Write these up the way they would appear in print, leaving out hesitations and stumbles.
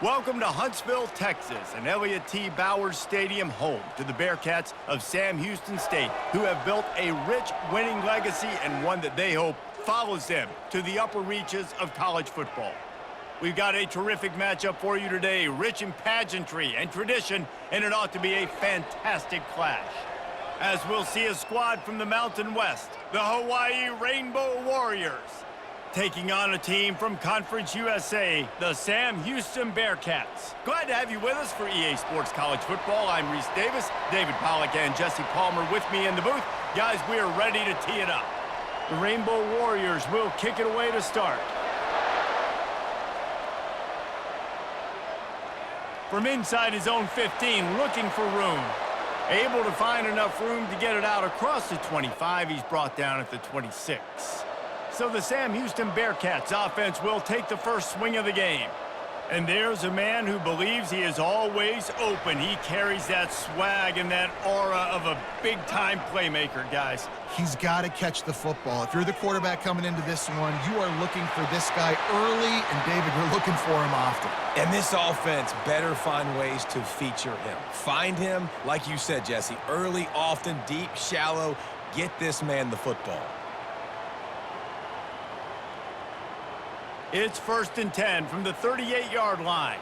Welcome to Huntsville, Texas, and Elliott T. Bowers Stadium, home to the Bearcats of Sam Houston State, who have built a rich winning legacy and one that they hope follows them to the upper reaches of college football. We've got a terrific matchup for you today, rich in pageantry and tradition, and it ought to be a fantastic clash. As we'll see a squad from the Mountain West, the Hawaii Rainbow Warriors, taking on a team from Conference USA, the Sam Houston Bearcats. Glad to have you with us for EA Sports College Football. I'm Reese Davis, David Pollack and Jesse Palmer with me in the booth. Guys, we are ready to tee it up. The Rainbow Warriors will kick it away to start. From inside his own 15, looking for room. Able to find enough room to get it out across the 25. He's brought down at the 26. So the Sam Houston Bearcats offense will take the first swing of the game. And there's a man who believes he is always open. He carries that swag and that aura of a big-time playmaker, guys. He's got to catch the football. If you're the quarterback coming into this one, you are looking for this guy early, and David, you're looking for him often. And this offense better find ways to feature him. Find him, like you said, Jesse, early, often, deep, shallow. Get this man the football. It's 1st and 10 from the 38-yard line.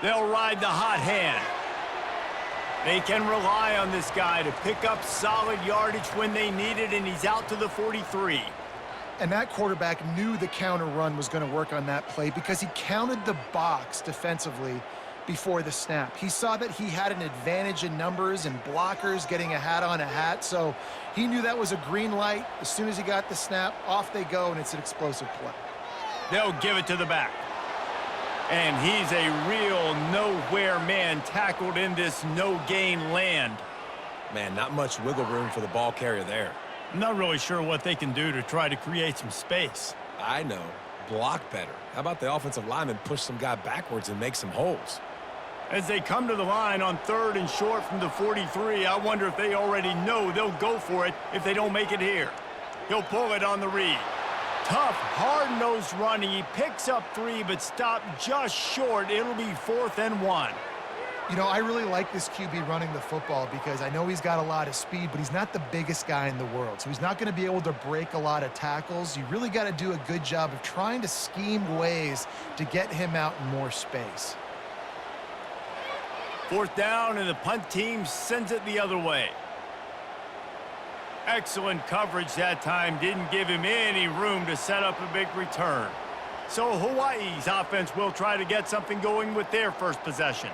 They'll ride the hot hand. They can rely on this guy to pick up solid yardage when they need it, and he's out to the 43. And that quarterback knew the counter run was going to work on that play because he counted the box defensively before the snap. He saw that he had an advantage in numbers and blockers getting a hat on a hat, so he knew that was a green light. As soon as he got the snap, off they go, and it's an explosive play. They'll give it to the back. And he's a real nowhere man tackled in this no-gain land. Man, not much wiggle room for the ball carrier there. I'm not really sure what they can do to try to create some space. I know. Block better. How about the offensive lineman push some guy backwards and make some holes? As they come to the line on 3rd and short from the 43, I wonder if they already know they'll go for it if they don't make it here. He'll pull it on the read. Tough, hard-nosed running. He picks up 3, but stopped just short. It'll be 4th and 1. You know, I really like this QB running the football because I know he's got a lot of speed, but he's not the biggest guy in the world. So he's not going to be able to break a lot of tackles. You really got to do a good job of trying to scheme ways to get him out in more space. 4th down, and the punt team sends it the other way. Excellent coverage that time. Didn't give him any room to set up a big return. So Hawaii's offense will try to get something going with their first possession.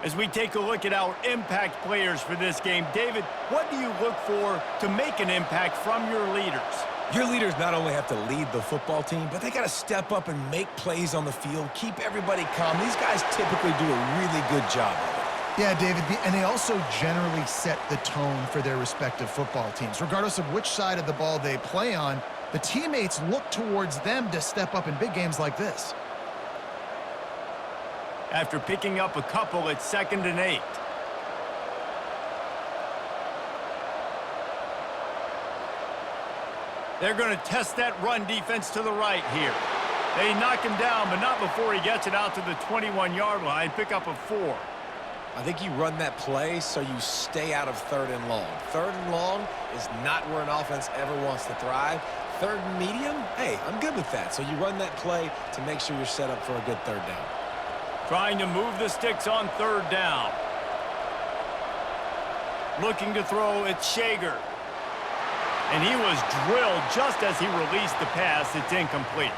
As we take a look at our impact players for this game, David, what do you look for to make an impact from your leaders? Your leaders not only have to lead the football team, but they got to step up and make plays on the field, keep everybody calm. These guys typically do a really good job of it. Yeah, David, and they also generally set the tone for their respective football teams. Regardless of which side of the ball they play on, the teammates look towards them to step up in big games like this. After picking up a couple, it's 2nd and 8. They're going to test that run defense to the right here. They knock him down, but not before he gets it out to the 21-yard line. Pick up a 4. I think you run that play so you stay out of 3rd and long. 3rd and long is not where an offense ever wants to thrive. 3rd and medium, hey, I'm good with that. So you run that play to make sure you're set up for a good 3rd down. Trying to move the sticks on 3rd down. Looking to throw, it's Shager. And he was drilled just as he released the pass. It's incomplete.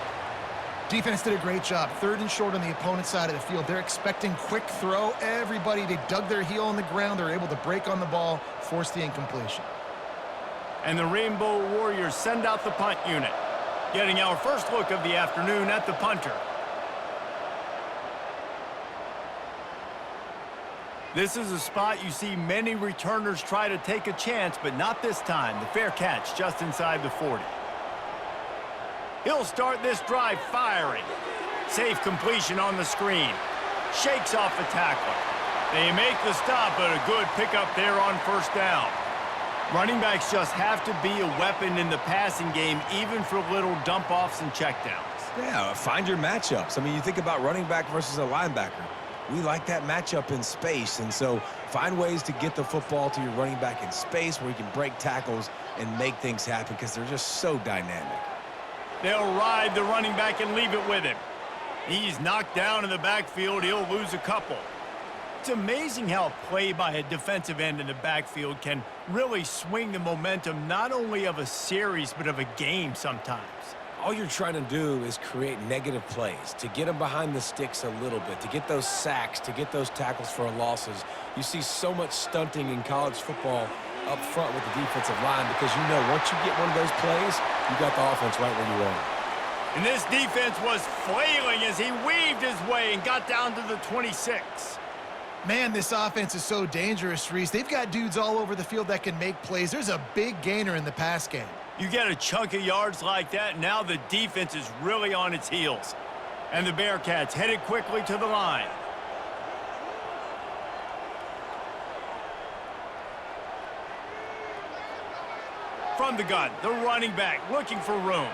Defense did a great job. 3rd and short on the opponent's side of the field. They're expecting quick throw. Everybody, they dug their heel on the ground. They're able to break on the ball, force the incompletion. And the Rainbow Warriors send out the punt unit. Getting our first look of the afternoon at the punter. This is a spot you see many returners try to take a chance, but not this time. The fair catch just inside the 40. He'll start this drive firing. Safe completion on the screen. Shakes off the tackler. They make the stop, but a good pickup there on 1st down. Running backs just have to be a weapon in the passing game, even for little dump-offs and checkdowns. Yeah, find your matchups. I mean, you think about running back versus a linebacker. We like that matchup in space, and so find ways to get the football to your running back in space where you can break tackles and make things happen because they're just so dynamic. They'll ride the running back and leave it with him. He's knocked down in the backfield. He'll lose a couple. It's amazing how a play by a defensive end in the backfield can really swing the momentum not only of a series but of a game sometimes. All you're trying to do is create negative plays, to get them behind the sticks a little bit, to get those sacks, to get those tackles for losses. You see so much stunting in college football up front with the defensive line because you know once you get one of those plays, you got the offense right where you want it. And this defense was flailing as he weaved his way and got down to the 26. Man, this offense is so dangerous, Reese. They've got dudes all over the field that can make plays. There's a big gainer in the pass game. You get a chunk of yards like that, now the defense is really on its heels. And the Bearcats headed quickly to the line. From the gun, the running back looking for room.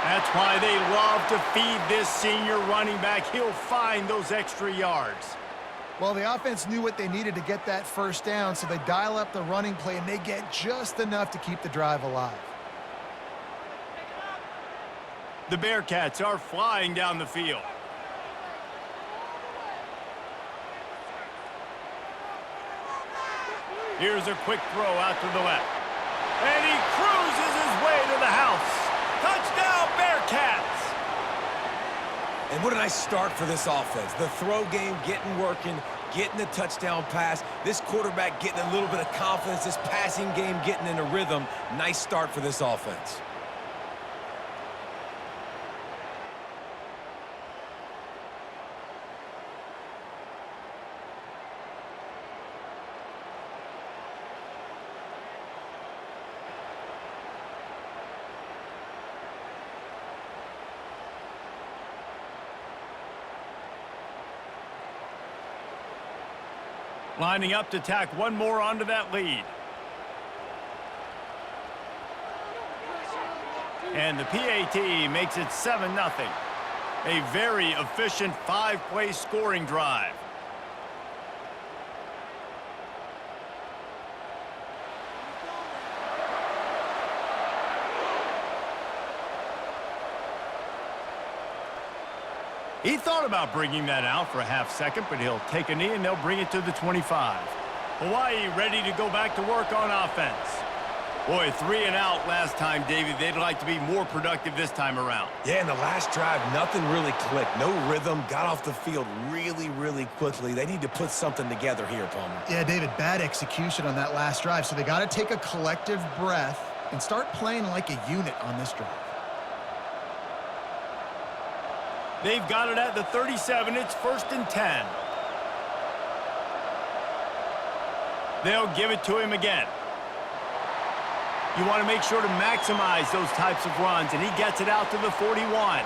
That's why they love to feed this senior running back. He'll find those extra yards. Well, the offense knew what they needed to get that first down, so they dial up the running play, and they get just enough to keep the drive alive. The Bearcats are flying down the field. Here's a quick throw out to the left. And he cruises his way to the house. Touchdown, Bearcats! And what a nice start for this offense. The throw game getting working, getting the touchdown pass. This quarterback getting a little bit of confidence. This passing game getting in a rhythm. Nice start for this offense. Lining up to tack one more onto that lead. And the PAT makes it 7-0. A very efficient 5-play scoring drive. He thought about bringing that out for a half second, but he'll take a knee and they'll bring it to the 25. Hawaii ready to go back to work on offense. Boy, 3 and out last time, David. They'd like to be more productive this time around. Yeah, in the last drive, nothing really clicked. No rhythm, got off the field really, really quickly. They need to put something together here, Palmer. Yeah, David, bad execution on that last drive, so they got to take a collective breath and start playing like a unit on this drive. They've got it at the 37. It's 1st and 10. They'll give it to him again. You want to make sure to maximize those types of runs, and he gets it out to the 41.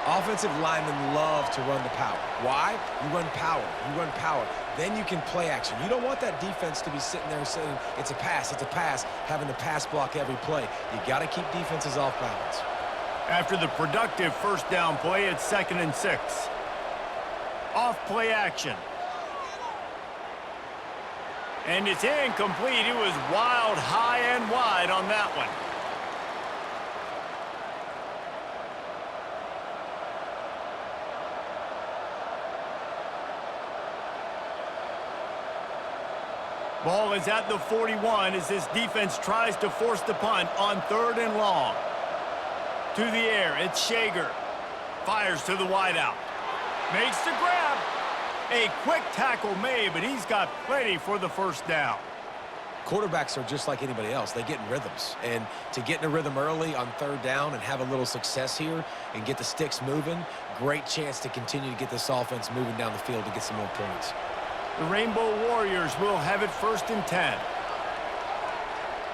Offensive linemen love to run the power. Why? You run power. You run power. Then you can play action. You don't want that defense to be sitting there saying, it's a pass, having to pass block every play. You got to keep defenses off balance. After the productive first down play, it's 2nd and 6. Off play action. And it's incomplete. It was wild, high and wide on that one. Ball is at the 41 as this defense tries to force the punt on 3rd and long. To the air, it's Shager. Fires to the wideout. Makes the grab. A quick tackle made, but he's got plenty for the first down. Quarterbacks are just like anybody else. They get in rhythms. And to get in a rhythm early on 3rd down and have a little success here and get the sticks moving, great chance to continue to get this offense moving down the field to get some more points. The Rainbow Warriors will have it 1st and 10.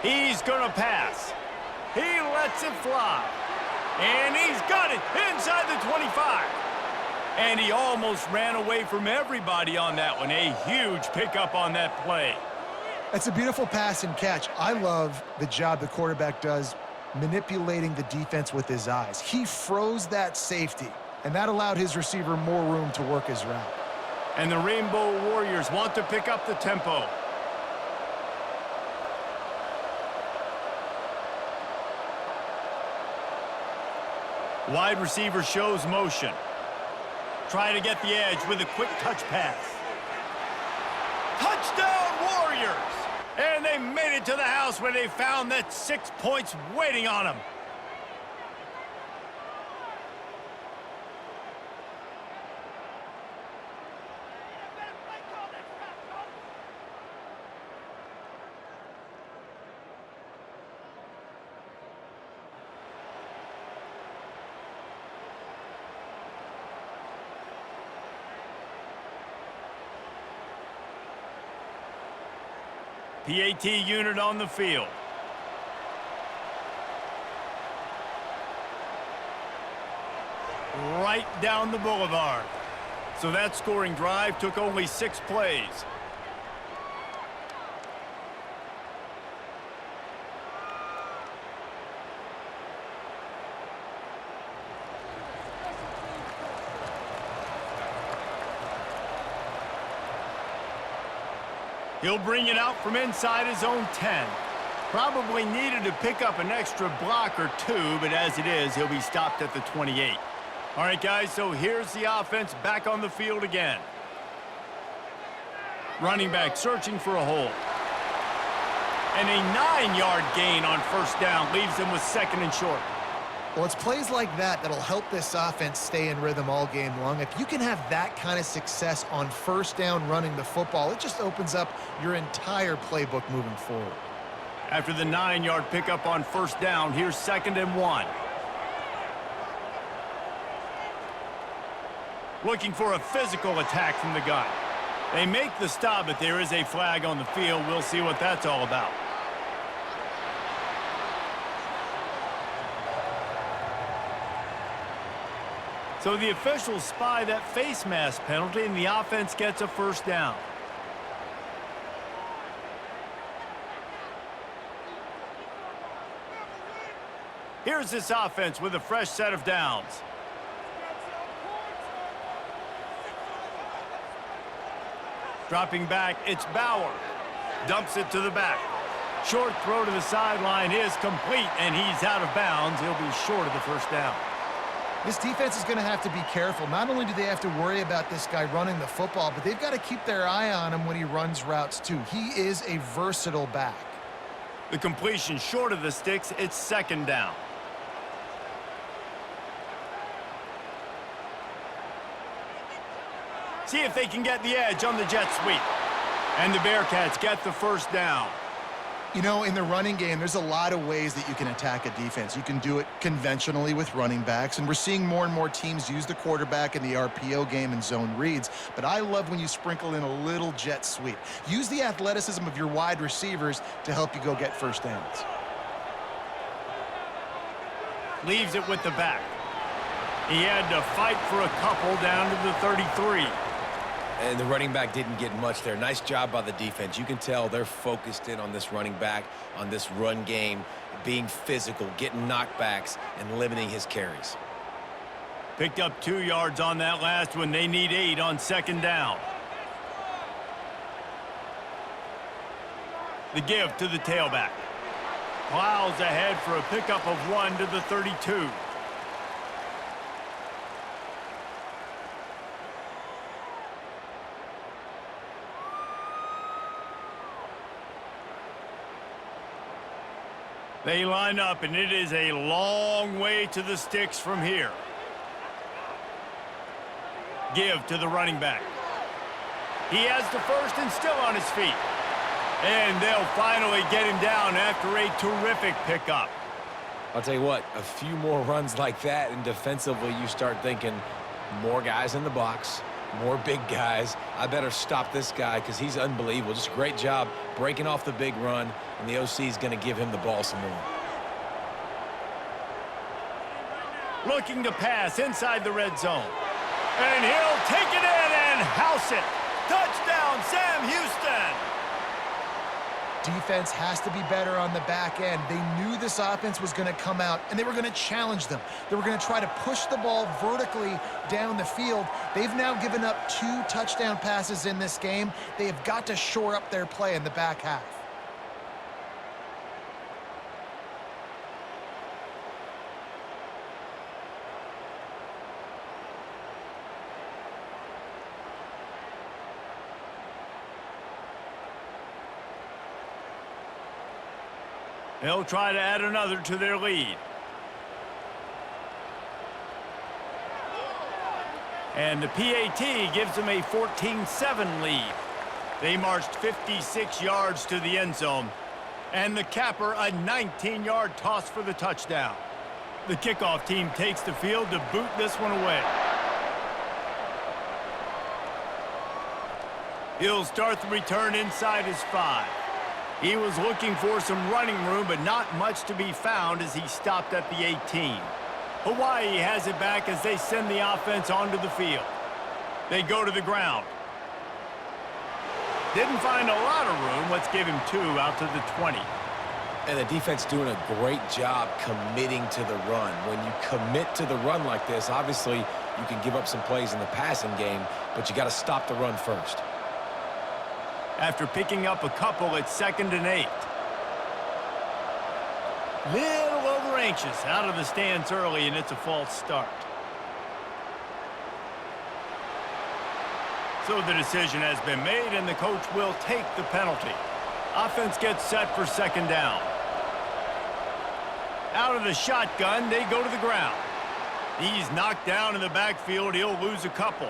He's going to pass. He lets it fly. And he's got it inside the 25. And he almost ran away from everybody on that one. A huge pickup on that play. It's a beautiful pass and catch. I love the job the quarterback does manipulating the defense with his eyes. He froze that safety, and that allowed his receiver more room to work his route. And the Rainbow Warriors want to pick up the tempo. Wide receiver shows motion. Try to get the edge with a quick touch pass. Touchdown Warriors! And they made it to the house where they found that 6 points waiting on them. PAT unit on the field. Right down the boulevard. So that scoring drive took only 6 plays. He'll bring it out from inside his own 10. Probably needed to pick up an extra block or two, but as it is, he'll be stopped at the 28. All right, guys, so here's the offense back on the field again. Running back searching for a hole. And a 9-yard gain on first down leaves them with 2nd and short. Well, it's plays like that that'll help this offense stay in rhythm all game long. If you can have that kind of success on first down running the football, it just opens up your entire playbook moving forward. After the 9-yard pickup on first down, here's 2nd and 1. Looking for a physical attack from the gun. They make the stop, but there is a flag on the field. We'll see what that's all about. So the officials spy that face mask penalty, and the offense gets a first down. Here's this offense with a fresh set of downs. Dropping back, it's Bauer. Dumps it to the back. Short throw to the sideline is complete, and he's out of bounds. He'll be short of the first down. This defense is going to have to be careful. Not only do they have to worry about this guy running the football, but they've got to keep their eye on him when he runs routes too. He is a versatile back. The completion short of the sticks, it's 2nd down. See if they can get the edge on the jet sweep. And the Bearcats get the first down. You know, in the running game, there's a lot of ways that you can attack a defense. You can do it conventionally with running backs, and we're seeing more and more teams use the quarterback in the RPO game and zone reads, but I love when you sprinkle in a little jet sweep. Use the athleticism of your wide receivers to help you go get first downs. Leaves it with the back. He had to fight for a couple down to the 33. And the running back didn't get much there. Nice job by the defense. You can tell they're focused in on this running back, on this run game, being physical, getting knockbacks, and limiting his carries. Picked up 2 yards on that last one. They need 8 on 2nd down. The give to the tailback. Plows ahead for a pickup of 1 to the 32. They line up, and it is a long way to the sticks from here. Give to the running back. He has the first and still on his feet. And they'll finally get him down after a terrific pickup. I'll tell you what, a few more runs like that, and defensively you start thinking more guys in the box, more big guys. I better stop this guy because he's unbelievable. Just a great job breaking off the big run, and the OC is going to give him the ball some more. Looking to pass inside the red zone. And he'll take it in and house it. Touchdown, Sam Houston. defense has to be better on the back end. They knew this offense was going to come out, and they were going to challenge them. They were going to try to push the ball vertically down the field. They've now given up 2 touchdown passes in this game. They have got to shore up their play in the back half. They'll try to add another to their lead. And the PAT gives them a 14-7 lead. They marched 56 yards to the end zone. And the capper, a 19-yard toss for the touchdown. The kickoff team takes the field to boot this one away. He'll start the return inside his 5. He was looking for some running room, but not much to be found as he stopped at the 18. Hawaii has it back as they send the offense onto the field. They go to the ground. Didn't find a lot of room. Let's give him 2 out to the 20. And the defense doing a great job committing to the run. When you commit to the run like this, obviously you can give up some plays in the passing game, but you got to stop the run first. After picking up a couple, it's 2nd and 8. Little over anxious out of the stance early, and it's a false start. So the decision has been made, and the coach will take the penalty. Offense gets set for 2nd down. Out of the shotgun, they go to the ground. He's knocked down in the backfield. He'll lose a couple.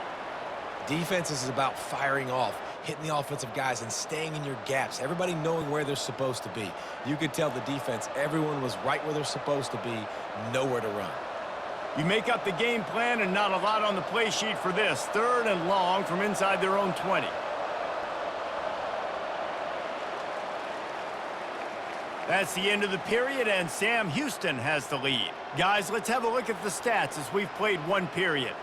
Defense is about firing off, hitting the offensive guys and staying in your gaps, everybody knowing where they're supposed to be. You could tell the defense, everyone was right where they're supposed to be, nowhere to run. You make up the game plan and not a lot on the play sheet for this. 3rd and long from inside their own 20. That's the end of the period, and Sam Houston has the lead. Guys, let's have a look at the stats as we've played 1 period.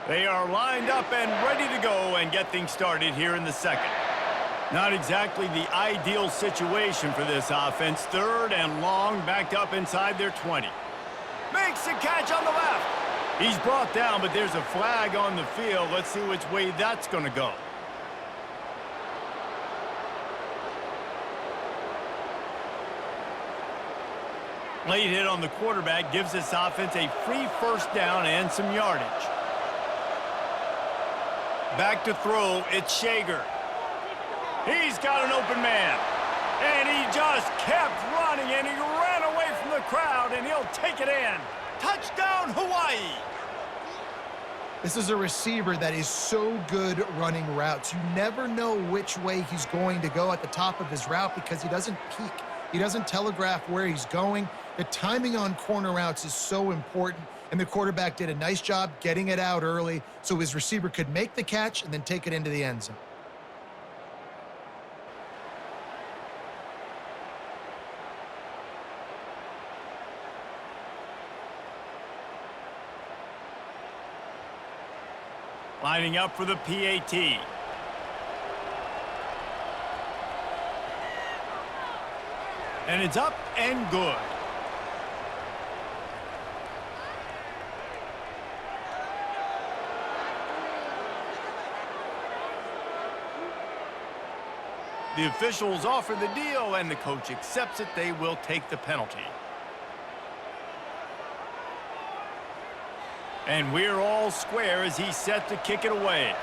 They are lined up and ready to go and get things started here in the 2nd. Not exactly the ideal situation for this offense. 3rd and long, backed up inside their 20. Makes the catch on the left. He's brought down, but there's a flag on the field. Let's see which way that's going to go. Late hit on the quarterback gives this offense a free 1st down and some yardage. Back to throw, it's Shager. He's got an open man. And he just kept running, and he ran away from the crowd, and he'll take it in. Touchdown, Hawaii! This is a receiver that is so good running routes. You never know which way he's going to go at the top of his route because he doesn't peek. He doesn't telegraph where he's going. The timing on corner routes is so important, and the quarterback did a nice job getting it out early so his receiver could make the catch and then take it into the end zone. Lining up for the PAT. And it's up and good. The officials offer the deal, and the coach accepts it. They will take the penalty. And we're all square as he's set to kick it away.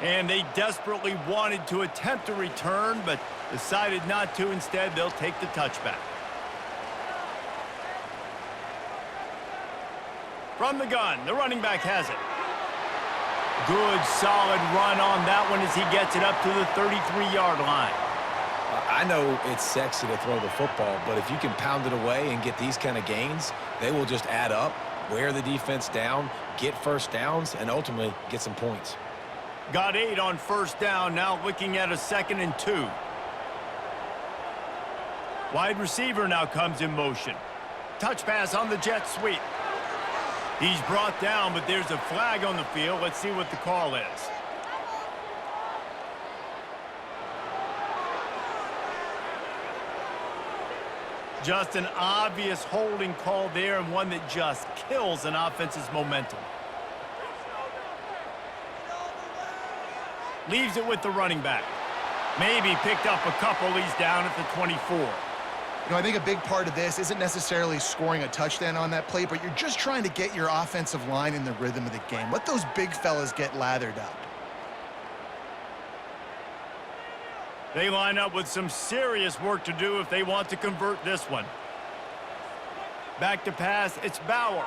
And they desperately wanted to attempt a return, but decided not to. Instead, they'll take the touchback. From the gun, the running back has it. Good, solid run on that one as he gets it up to the 33-yard line. I know it's sexy to throw the football, but if you can pound it away and get these kind of gains, they will just add up, wear the defense down, get 1st downs, and ultimately get some points. Got 8 on 1st down, now looking at a 2nd and 2. Wide receiver now comes in motion. Touch pass on the jet sweep. He's brought down, but there's a flag on the field. Let's see what the call is. Just an obvious holding call there, and one that just kills an offense's momentum. Leaves it with the running back. Maybe picked up a couple. He's down at the 24. You know, I think a big part of this isn't necessarily scoring a touchdown on that play, but you're just trying to get your offensive line in the rhythm of the game. Let those big fellas get lathered up. They line up with some serious work to do if they want to convert this one. Back to pass, it's Bauer.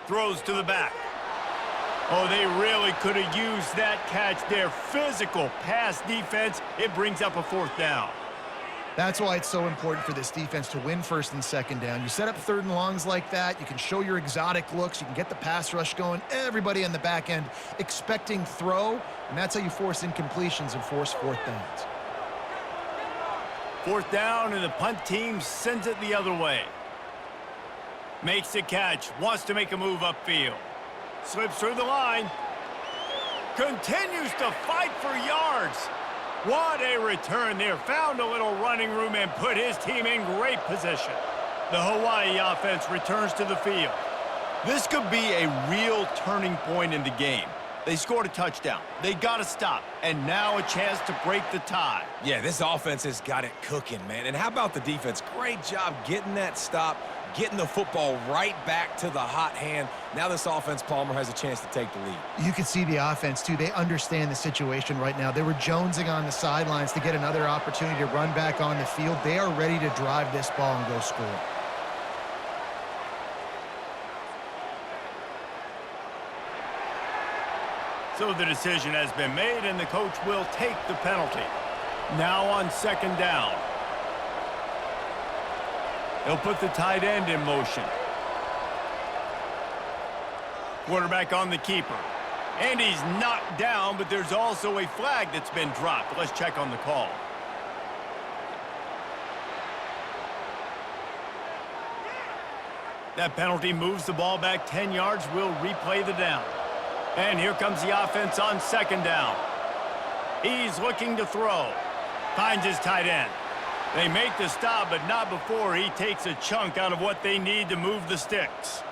Throws to the back. Oh, they really could have used that catch there. Physical pass defense. It brings up a 4th down. That's why it's so important for this defense to win 1st and 2nd down. You set up 3rd and longs like that. You can show your exotic looks. You can get the pass rush going. Everybody on the back end expecting throw, and that's how you force incompletions and force 4th downs. 4th down, and the punt team sends it the other way. Makes the catch. Wants to make a move upfield. Slips through the line. Continues to fight for yards. What a return there. Found a little running room and put his team in great position. The Hawaii offense returns to the field. This could be a real turning point in the game. They scored a touchdown. They got to stop. And now a chance to break the tie. Yeah, this offense has got it cooking, man. And how about the defense? Great job getting that stop, getting the football right back to the hot hand. Now this offense, Palmer, has a chance to take the lead. You can see the offense, too. They understand the situation right now. They were jonesing on the sidelines to get another opportunity to run back on the field. They are ready to drive this ball and go score. So the decision has been made, and the coach will take the penalty. Now on 2nd down. He'll put the tight end in motion. Quarterback on the keeper. And he's knocked down, but there's also a flag that's been dropped. Let's check on the call. That penalty moves the ball back 10 yards. We'll replay the down. And here comes the offense on 2nd down. He's looking to throw. Finds his tight end. They make the stop, but not before he takes a chunk out of what they need to move the sticks.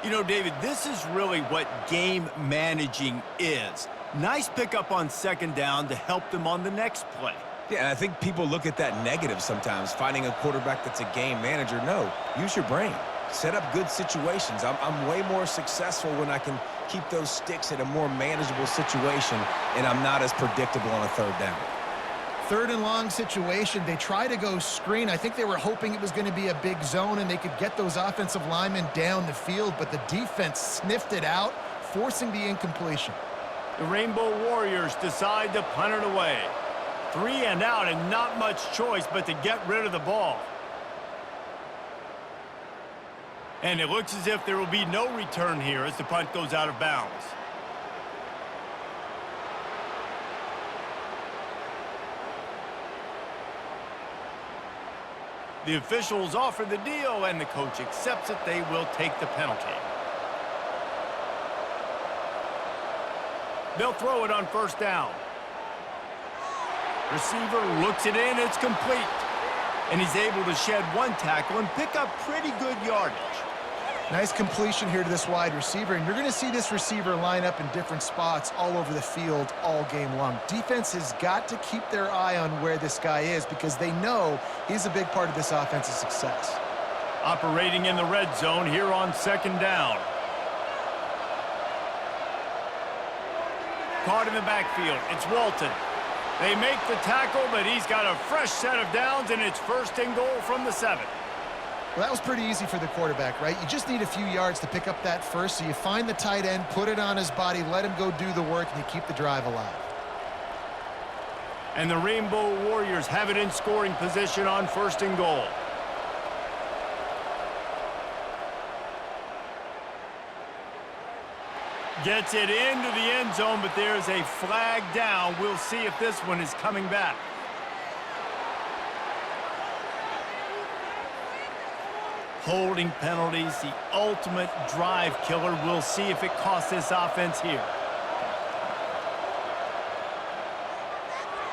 You know, David, this is really what game managing is. Nice pickup on 2nd down to help them on the next play. Yeah, and I think people look at that negative sometimes, finding a quarterback that's a game manager. No, use your brain. Set up good situations. I'm way more successful when I can keep those sticks in a more manageable situation, and I'm not as predictable on a 3rd down. 3rd and long situation. They try to go screen. I think they were hoping it was going to be a big zone and they could get those offensive linemen down the field, but the defense sniffed it out, forcing the incompletion. The Rainbow Warriors decide to punt it away. 3 and out, and not much choice but to get rid of the ball. And it looks as if there will be no return here as the punt goes out of bounds. The officials offer the deal, and the coach accepts it. They will take the penalty. They'll throw it on 1st down. Receiver looks it in. It's complete. And he's able to shed 1 tackle and pick up pretty good yardage. Nice completion here to this wide receiver, and you're going to see this receiver line up in different spots all over the field all game long. Defense has got to keep their eye on where this guy is because they know he's a big part of this offense's success. Operating in the red zone here on 2nd down. Caught in the backfield. It's Walton. They make the tackle, but he's got a fresh set of downs, and it's 1st and goal from the 7. Well, that was pretty easy for the quarterback, right? You just need a few yards to pick up that first, so you find the tight end, put it on his body, let him go do the work, and you keep the drive alive. And the Rainbow Warriors have it in scoring position on 1st and goal. Gets it into the end zone, but there's a flag down. We'll see if this one is coming back. Holding penalties, the ultimate drive killer. We'll see if it costs this offense here.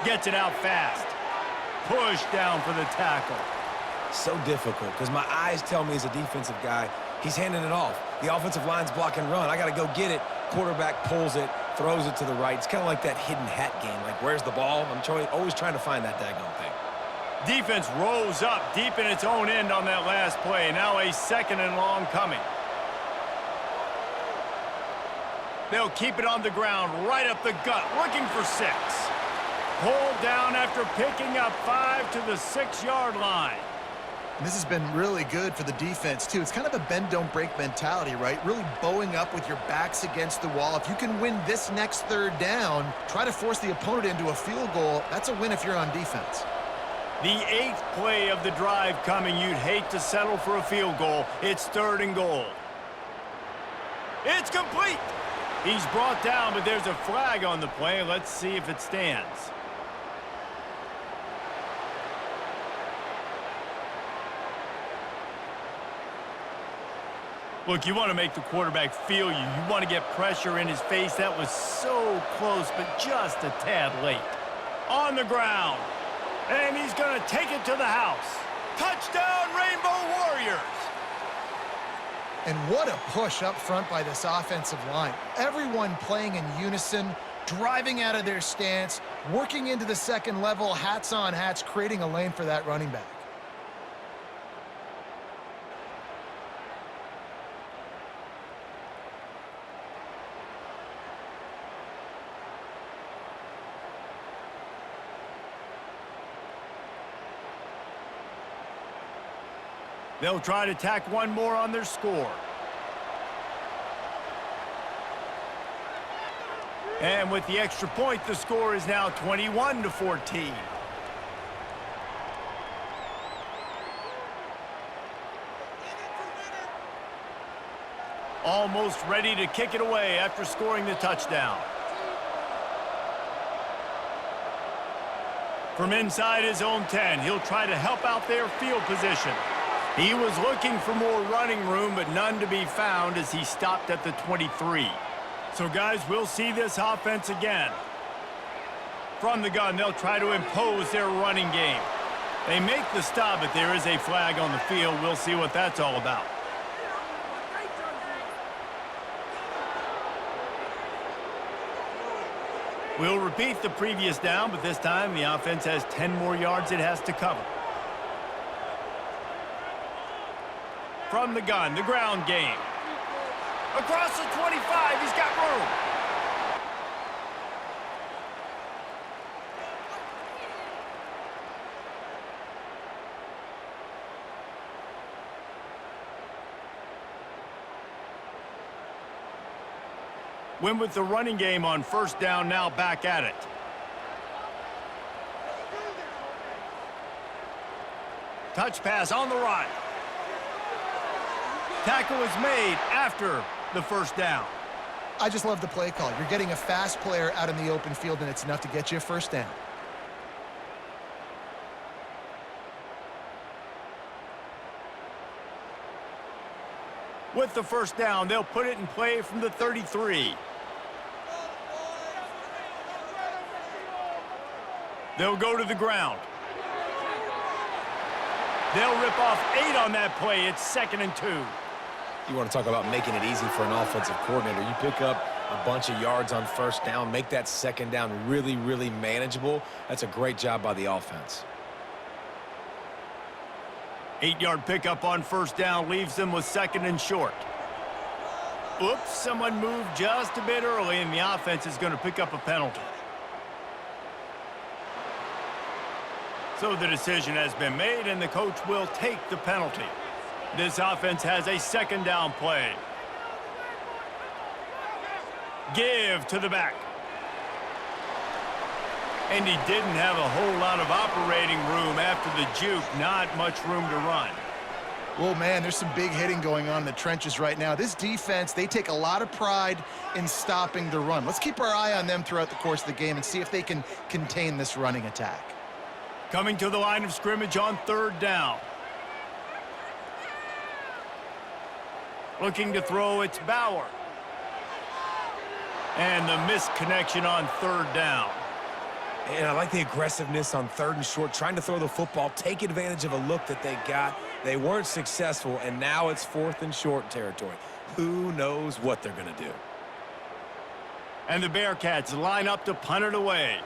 Gets it out fast. Push down for the tackle. So difficult because my eyes tell me as a defensive guy, he's handing it off. The offensive line's block and run. I got to go get it. Quarterback pulls it, throws it to the right. It's kind of like that hidden hat game. Like, where's the ball? I'm always trying to find that daggone thing. Defense rolls up deep in its own end on that last play. Now a 2nd and long coming. They'll keep it on the ground, right up the gut, looking for 6. Pulled down after picking up 5 to the 6-yard line. And this has been really good for the defense, too. It's kind of a bend-don't-break mentality, right? Really bowing up with your backs against the wall. If you can win this next 3rd down, try to force the opponent into a field goal. That's a win if you're on defense. The 8th play of the drive coming. You'd hate to settle for a field goal. It's 3rd and goal. It's complete. He's brought down, but there's a flag on the play. Let's see if it stands. Look, you want to make the quarterback feel you. You want to get pressure in his face. That was so close, but just a tad late. On the ground. And he's going to take it to the house. Touchdown, Rainbow Warriors! And what a push up front by this offensive line. Everyone playing in unison, driving out of their stance, working into the 2nd level, hats on hats, creating a lane for that running back. They'll try to tack one more on their score. And with the extra point, the score is now 21-14. Almost ready to kick it away after scoring the touchdown. From inside his own 10, he'll try to help out their field position. He was looking for more running room, but none to be found as he stopped at the 23. So, guys, we'll see this offense again. From the gun, they'll try to impose their running game. They make the stop, but there is a flag on the field. We'll see what that's all about. We'll repeat the previous down, but this time the offense has 10 more yards it has to cover. From the gun, the ground game. Across the 25, he's got room. Win with the running game on 1st down, now back at it. Touch pass on the run. Tackle is made after the 1st down. I just love the play call. You're getting a fast player out in the open field, and it's enough to get you a 1st down. With the 1st down, they'll put it in play from the 33. They'll go to the ground. They'll rip off 8 on that play. It's 2nd and 2. You want to talk about making it easy for an offensive coordinator. You pick up a bunch of yards on 1st down, make that 2nd down really, really manageable. That's a great job by the offense. 8-yard pickup on 1st down leaves them with 2nd and short. Oops, someone moved just a bit early, and the offense is going to pick up a penalty. So the decision has been made, and the coach will take the penalty. This offense has a 2nd down play. Give to the back. And he didn't have a whole lot of operating room after the juke. Not much room to run. Well, man, there's some big hitting going on in the trenches right now. This defense, they take a lot of pride in stopping the run. Let's keep our eye on them throughout the course of the game and see if they can contain this running attack. Coming to the line of scrimmage on 3rd down. Looking to throw, it's Bauer. And the missed connection on third down. And I like the aggressiveness on third and short, trying to throw the football, take advantage of a look that they got. They weren't successful, and now it's fourth and short territory. Who knows what they're going to do? And the Bearcats line up to punt it away.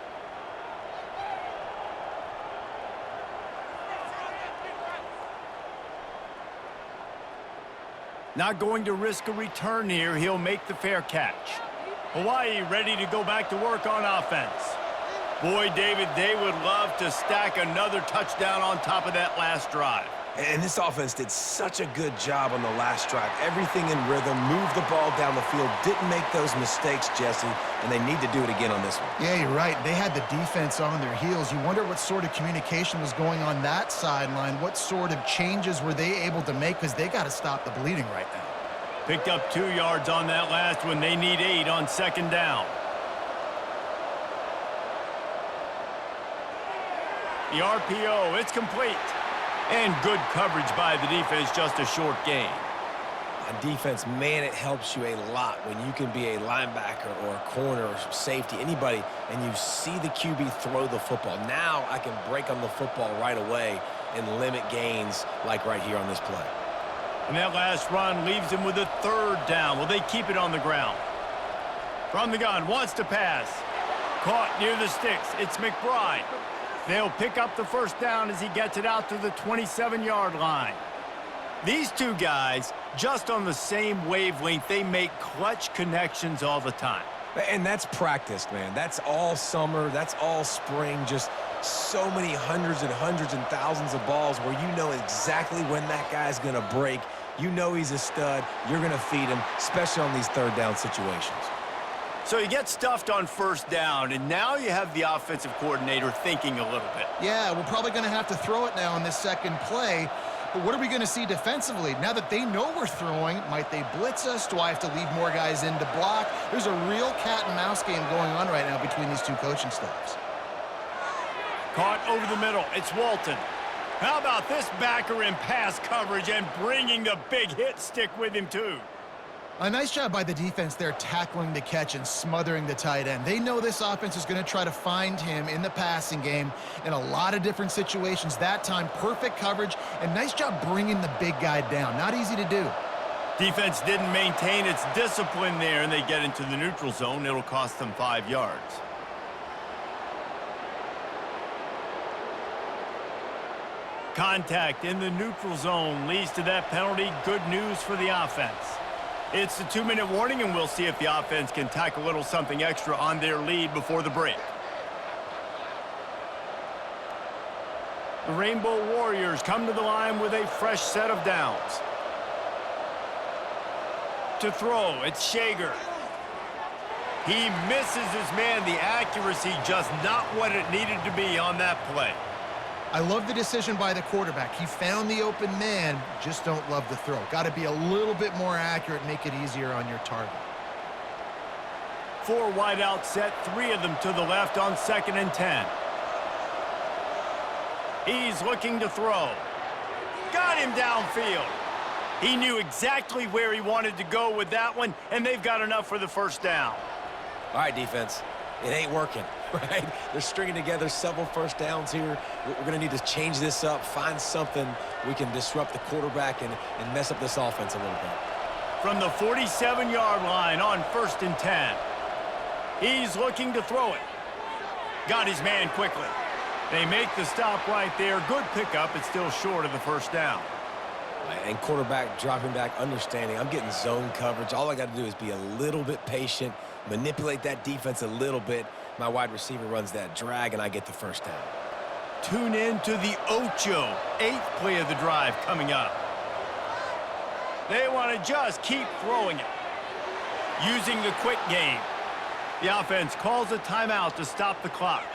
Not going to risk a return here. He'll make the fair catch. Hawaii ready to go back to work on offense. Boy, David, they would love to stack another touchdown on top of that last drive. And this offense did such a good job on the last drive. Everything in rhythm, moved the ball down the field, didn't make those mistakes, Jesse, and they need to do it again on this one. Yeah, you're right. They had the defense on their heels. You wonder what sort of communication was going on that sideline. What sort of changes were they able to make, because they got to stop the bleeding right now. Picked up 2 yards on that last one. They need 8 on second down. The RPO, it's complete. And good coverage by the defense, just a short gain. On defense, man, it helps you a lot when you can be a linebacker or a corner or safety, anybody, and you see the QB throw the football. Now I can break on the football right away and limit gains like right here on this play. And that last run leaves him with a third down. Will they keep it on the ground? From the gun, wants to pass. Caught near the sticks. It's McBride. They'll pick up the first down as he gets it out to the 27-yard line. These two guys, just on the same wavelength, they make clutch connections all the time. And that's practiced, man. That's all summer. That's all spring. Just so many hundreds and thousands of balls where you know exactly when that guy's going to break. You know he's a stud. You're going to feed him, especially on these third down situations. So you get stuffed on first down, and now you have the offensive coordinator thinking a little bit. Yeah, we're probably going to have to throw it now in this second play. But what are we going to see defensively? Now that they know we're throwing, might they blitz us? Do I have to leave more guys in to block? There's a real cat and mouse game going on right now between these two coaching staffs. Caught over the middle. It's Walton. How about this backer in pass coverage and bringing the big hit stick with him, too? A nice job by the defense there tackling the catch and smothering the tight end. They know this offense is going to try to find him in the passing game in a lot of different situations. That time, perfect coverage, and nice job bringing the big guy down. Not easy to do. Defense didn't maintain its discipline there, and they get into the neutral zone. It'll cost them 5 yards. Contact in the neutral zone leads to that penalty. Good news for the offense. It's the 2-minute warning, and we'll see if the offense can tack a little something extra on their lead before the break. The Rainbow Warriors come to the line with a fresh set of downs. To throw, it's Shager. He misses his man. The accuracy just not what it needed to be on that play. I love the decision by the quarterback. He found the open man, just don't love the throw. Got to be a little bit more accurate, make it easier on your target. 4 wide out set, 3 of them to the left on 2nd and 10. He's looking to throw. Got him downfield. He knew exactly where he wanted to go with that one, and they've got enough for the first down. All right, defense. It ain't working, right? They're stringing together several first downs here. We're going to need to change this up, find something we can disrupt the quarterback and mess up this offense a little bit. From the 47-yard line on 1st and 10. He's looking to throw it. Got his man quickly. They make the stop right there. Good pickup. It's still short of the first down. And quarterback dropping back, understanding I'm getting zone coverage. All I got to do is be a little bit patient, manipulate that defense a little bit. My wide receiver runs that drag, and I get the first down. Tune in to the Ocho, 8th play of the drive coming up. They want to just keep throwing it. Using the quick game. The offense calls a timeout to stop the clock.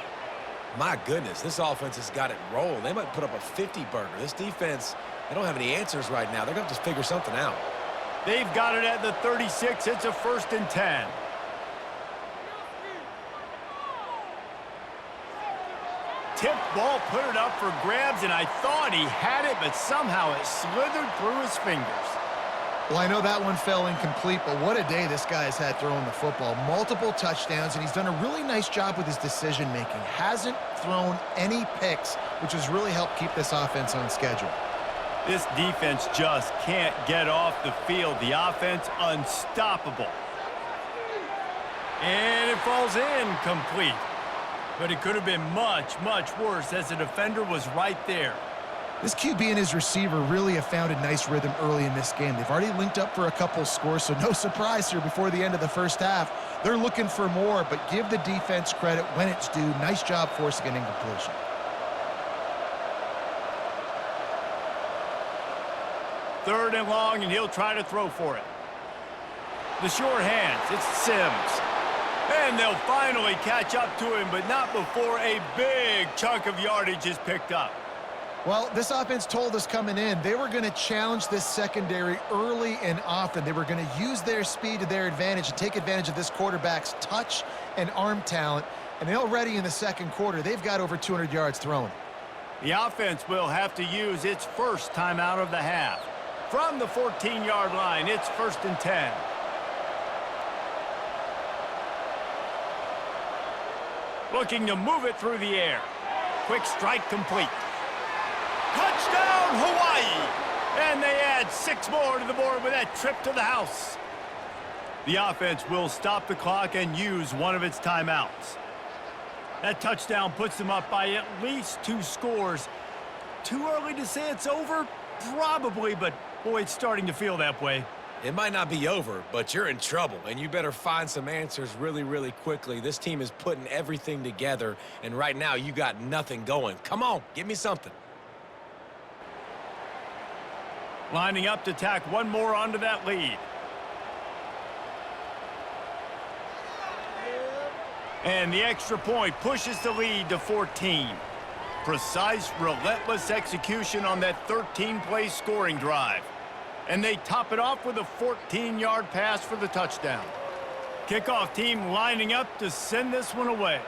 My goodness, this offense has got it rolling. They might put up a 50-burger. This defense, they don't have any answers right now. They're going to have to figure something out. They've got it at the 36. It's a 1st and 10. Tipped ball, put it up for grabs, and I thought he had it, but somehow it slithered through his fingers. Well, I know that one fell incomplete, but what a day this guy has had throwing the football. Multiple touchdowns, and he's done a really nice job with his decision-making. Hasn't thrown any picks, which has really helped keep this offense on schedule. This defense just can't get off the field. The offense unstoppable. And it falls incomplete. But it could have been much, much worse as the defender was right there. This QB and his receiver really have found a nice rhythm early in this game. They've already linked up for a couple scores, so no surprise here before the end of the first half. They're looking for more, but give the defense credit when it's due. Nice job forcing an incompletion. Third and long, and he'll try to throw for it. The short hands, it's Sims. And they'll finally catch up to him, but not before a big chunk of yardage is picked up. Well, this offense told us coming in they were going to challenge this secondary early and often. They were going to use their speed to their advantage and take advantage of this quarterback's touch and arm talent. And already in the second quarter, they've got over 200 yards thrown. The offense will have to use its first timeout of the half. From the 14-yard line, it's 1st and 10. Looking to move it through the air. Quick strike complete. Touchdown, Hawaii! And they add 6 more to the board with that trip to the house. The offense will stop the clock and use one of its timeouts. That touchdown puts them up by at least 2 scores. Too early to say it's over? Probably, but boy, it's starting to feel that way. It might not be over, but you're in trouble, and you better find some answers really, really quickly. This team is putting everything together, and right now you got nothing going. Come on, give me something. Lining up to tack one more onto that lead. And the extra point pushes the lead to 14. Precise, relentless execution on that 13-play scoring drive. And they top it off with a 14-yard pass for the touchdown. Kickoff team lining up to send this one away.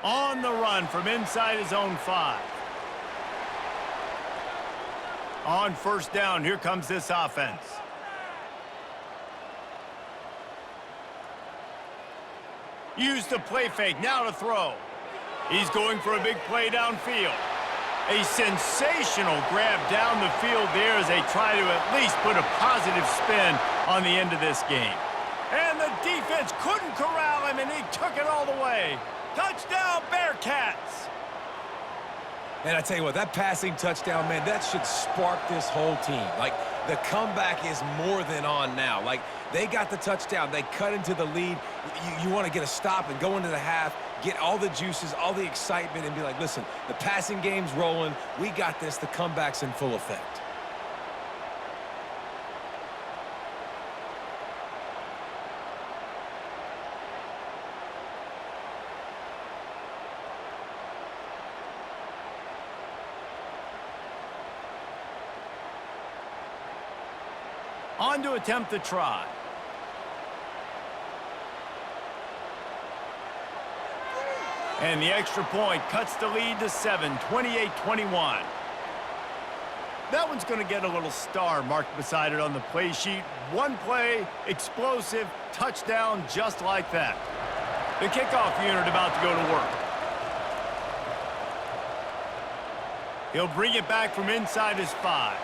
On the run from inside his own 5. On first down, here comes this offense. Use the play fake, now to throw. He's going for a big play downfield. A sensational grab down the field there as they try to at least put a positive spin on the end of this game. And the defense couldn't corral him, and he took it all the way. Touchdown, Bearcats! And I tell you what, that passing touchdown, man, that should spark this whole team. Like, the comeback is more than on now. Like, they got the touchdown. They cut into the lead. You want to get a stop and go into the half, get all the juices, all the excitement, and be like, listen, the passing game's rolling. We got this. The comeback's in full effect. On to attempt the try. And the extra point cuts the lead to 7, 28-21. That one's going to get a little star marked beside it on the play sheet. One play, explosive, touchdown just like that. The kickoff unit about to go to work. He'll bring it back from inside his 5.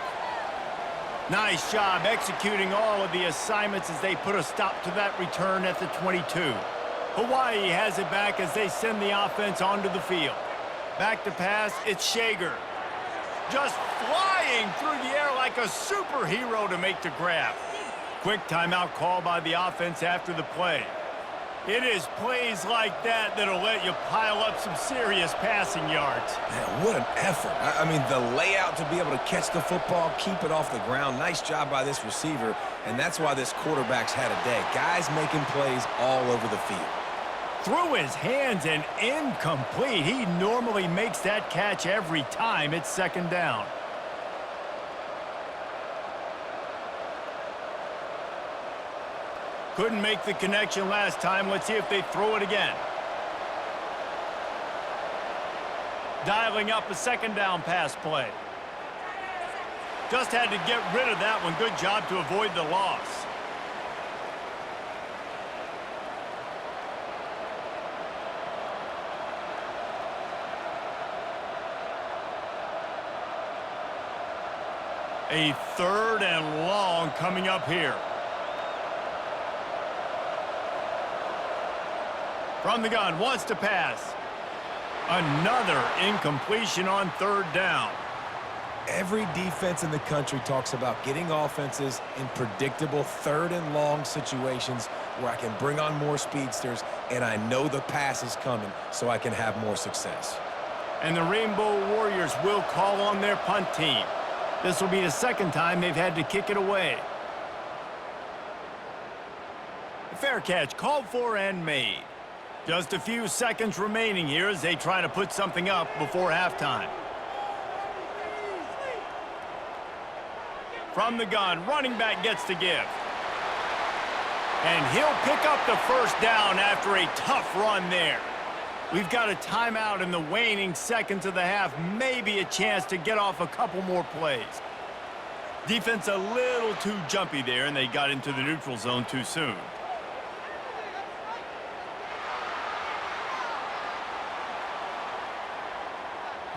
Nice job executing all of the assignments as they put a stop to that return at the 22. Hawaii has it back as they send the offense onto the field. Back to pass, it's Shager. Just flying through the air like a superhero to make the grab. Quick timeout call by the offense after the play. It is plays like that that'll let you pile up some serious passing yards. Man, what an effort. I mean, the layout to be able to catch the football, keep it off the ground. Nice job by this receiver, and that's why this quarterback's had a day. Guys making plays all over the field. Through his hands and incomplete. He normally makes that catch every time it's 2nd down. Couldn't make the connection last time. Let's see if they throw it again. Dialing up a 2nd down pass play. Just had to get rid of that one. Good job to avoid the loss. A 3rd and long coming up here. From the gun, wants to pass. Another incompletion on 3rd down. Every defense in the country talks about getting offenses in predictable 3rd and long situations where I can bring on more speedsters and I know the pass is coming so I can have more success. And the Rainbow Warriors will call on their punt team. This will be the 2nd time they've had to kick it away. A fair catch called for and made. Just a few seconds remaining here as they try to put something up before halftime. From the gun, running back gets to give. And he'll pick up the 1st down after a tough run there. We've got a timeout in the waning seconds of the half. Maybe a chance to get off a couple more plays. Defense a little too jumpy there, and they got into the neutral zone too soon.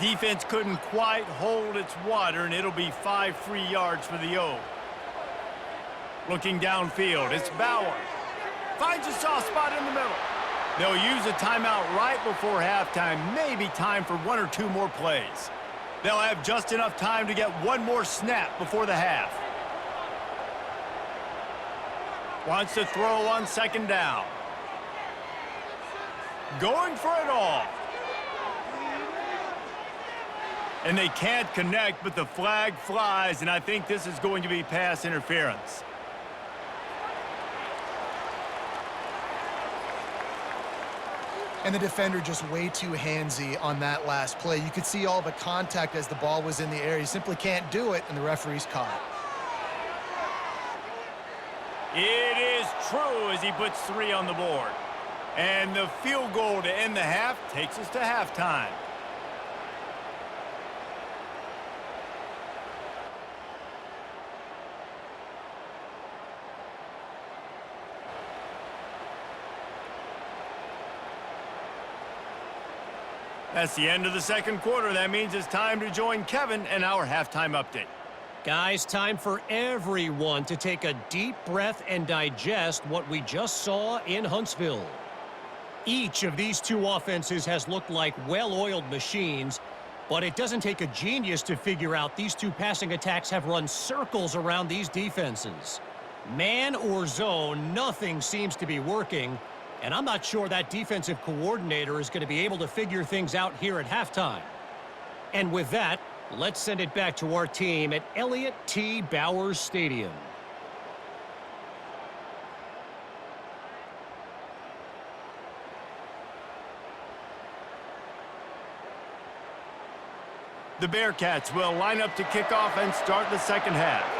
Defense couldn't quite hold its water, and it'll be 5 free yards for the O. Looking downfield, it's Bauer. Finds a soft spot in the middle. They'll use a timeout right before halftime. Maybe time for 1 or 2 more plays. They'll have just enough time to get 1 more snap before the half. Wants to throw on 2nd down. Going for it all. And they can't connect, but the flag flies, and I think this is going to be pass interference. And the defender just way too handsy on that last play. You could see all the contact as the ball was in the air. He simply can't do it, and the referee's caught it. It is true as he puts 3 on the board. And the field goal to end the half takes us to halftime. That's the end of the 2nd quarter. That means it's time to join Kevin and our halftime update. Guys, time for everyone to take a deep breath and digest what we just saw in Huntsville. Each of these 2 offenses has looked like well-oiled machines, but it doesn't take a genius to figure out these 2 passing attacks have run circles around these defenses. Man or zone, nothing seems to be working. And I'm not sure that defensive coordinator is going to be able to figure things out here at halftime. And with that, let's send it back to our team at Elliott T. Bowers Stadium. The Bearcats will line up to kick off and start the 2nd half.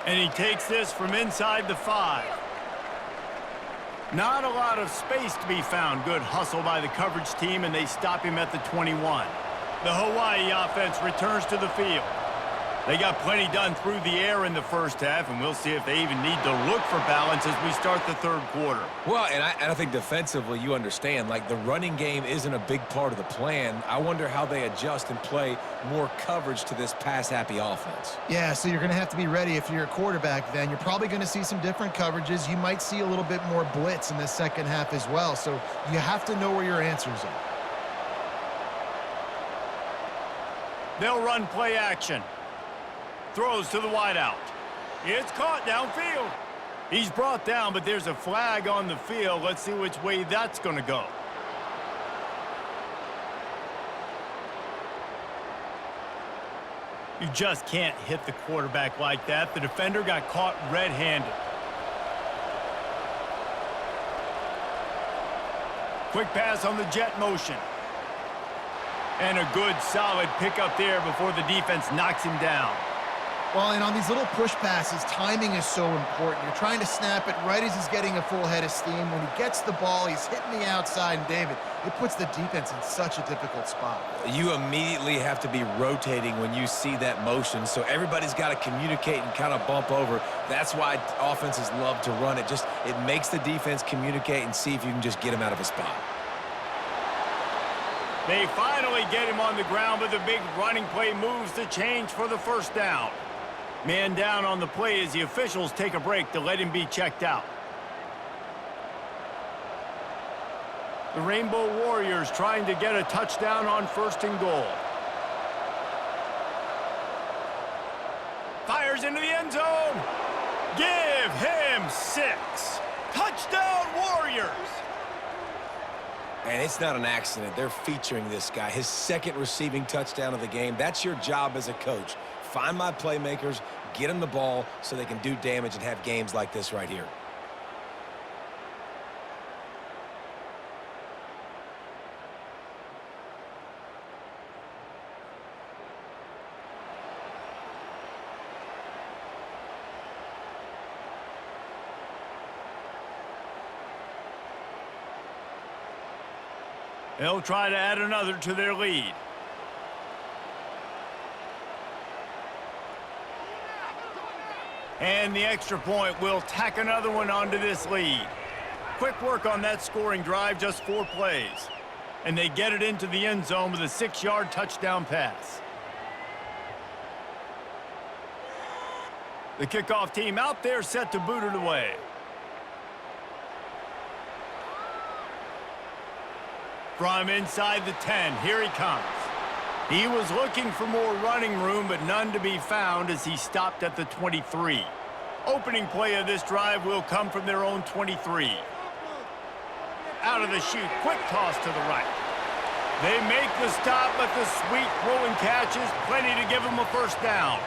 And he takes this from inside the 5. Not a lot of space to be found. Good hustle by the coverage team, and they stop him at the 21. The Hawaii offense returns to the field. They got plenty done through the air in the 1st half, and we'll see if they even need to look for balance as we start the 3rd quarter. Well, and I think defensively, you understand, like the running game isn't a big part of the plan. I wonder how they adjust and play more coverage to this pass-happy offense. Yeah, so you're going to have to be ready if you're a quarterback then. You're probably going to see some different coverages. You might see a little bit more blitz in the 2nd half as well, so you have to know where your answers are. They'll run play action. Throws to the wideout. It's caught downfield. He's brought down, but there's a flag on the field. Let's see which way that's going to go. You just can't hit the quarterback like that. The defender got caught red-handed. Quick pass on the jet motion. And a good solid pickup there before the defense knocks him down. Well, and on these little push passes, timing is so important. You're trying to snap it right as he's getting a full head of steam. When he gets the ball, he's hitting the outside, and David, it puts the defense in such a difficult spot. You immediately have to be rotating when you see that motion, so everybody's got to communicate and kind of bump over. That's why offenses love to run it. It makes the defense communicate and see if you can just get him out of a spot. They finally get him on the ground, but the big running play moves the change for the first down. Man down on the play as the officials take a break to let him be checked out. The Rainbow Warriors trying to get a touchdown on 1st and goal. Fires into the end zone. Give him 6. Touchdown Warriors. And it's not an accident. They're featuring this guy. His 2nd receiving touchdown of the game. That's your job as a coach. Find my playmakers, get them the ball so they can do damage and have games like this right here. They'll try to add another to their lead. And the extra point will tack another one onto this lead. Quick work on that scoring drive, just 4 plays. And they get it into the end zone with a 6-yard touchdown pass. The kickoff team out there set to boot it away. From inside the 10, here he comes. He was looking for more running room, but none to be found as he stopped at the 23. Opening play of this drive will come from their own 23. Out of the chute, quick toss to the right. They make the stop, but the sweet rolling catch is plenty to give them a first down.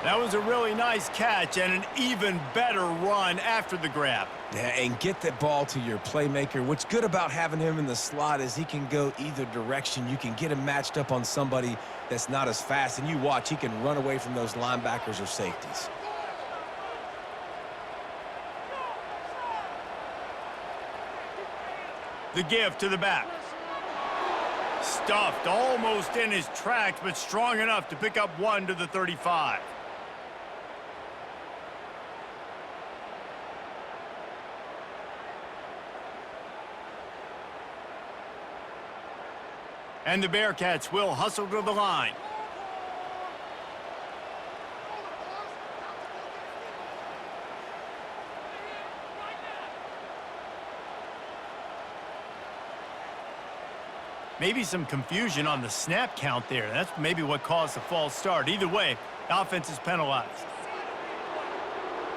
That was a really nice catch and an even better run after the grab. Yeah, and get that ball to your playmaker. What's good about having him in the slot is he can go either direction. You can get him matched up on somebody that's not as fast, and you watch, he can run away from those linebackers or safeties. The give to the back. Stuffed almost in his tracks, but strong enough to pick up 1 to the 35. And the Bearcats will hustle to the line. Maybe some confusion on the snap count there. That's maybe what caused the false start. Either way, the offense is penalized.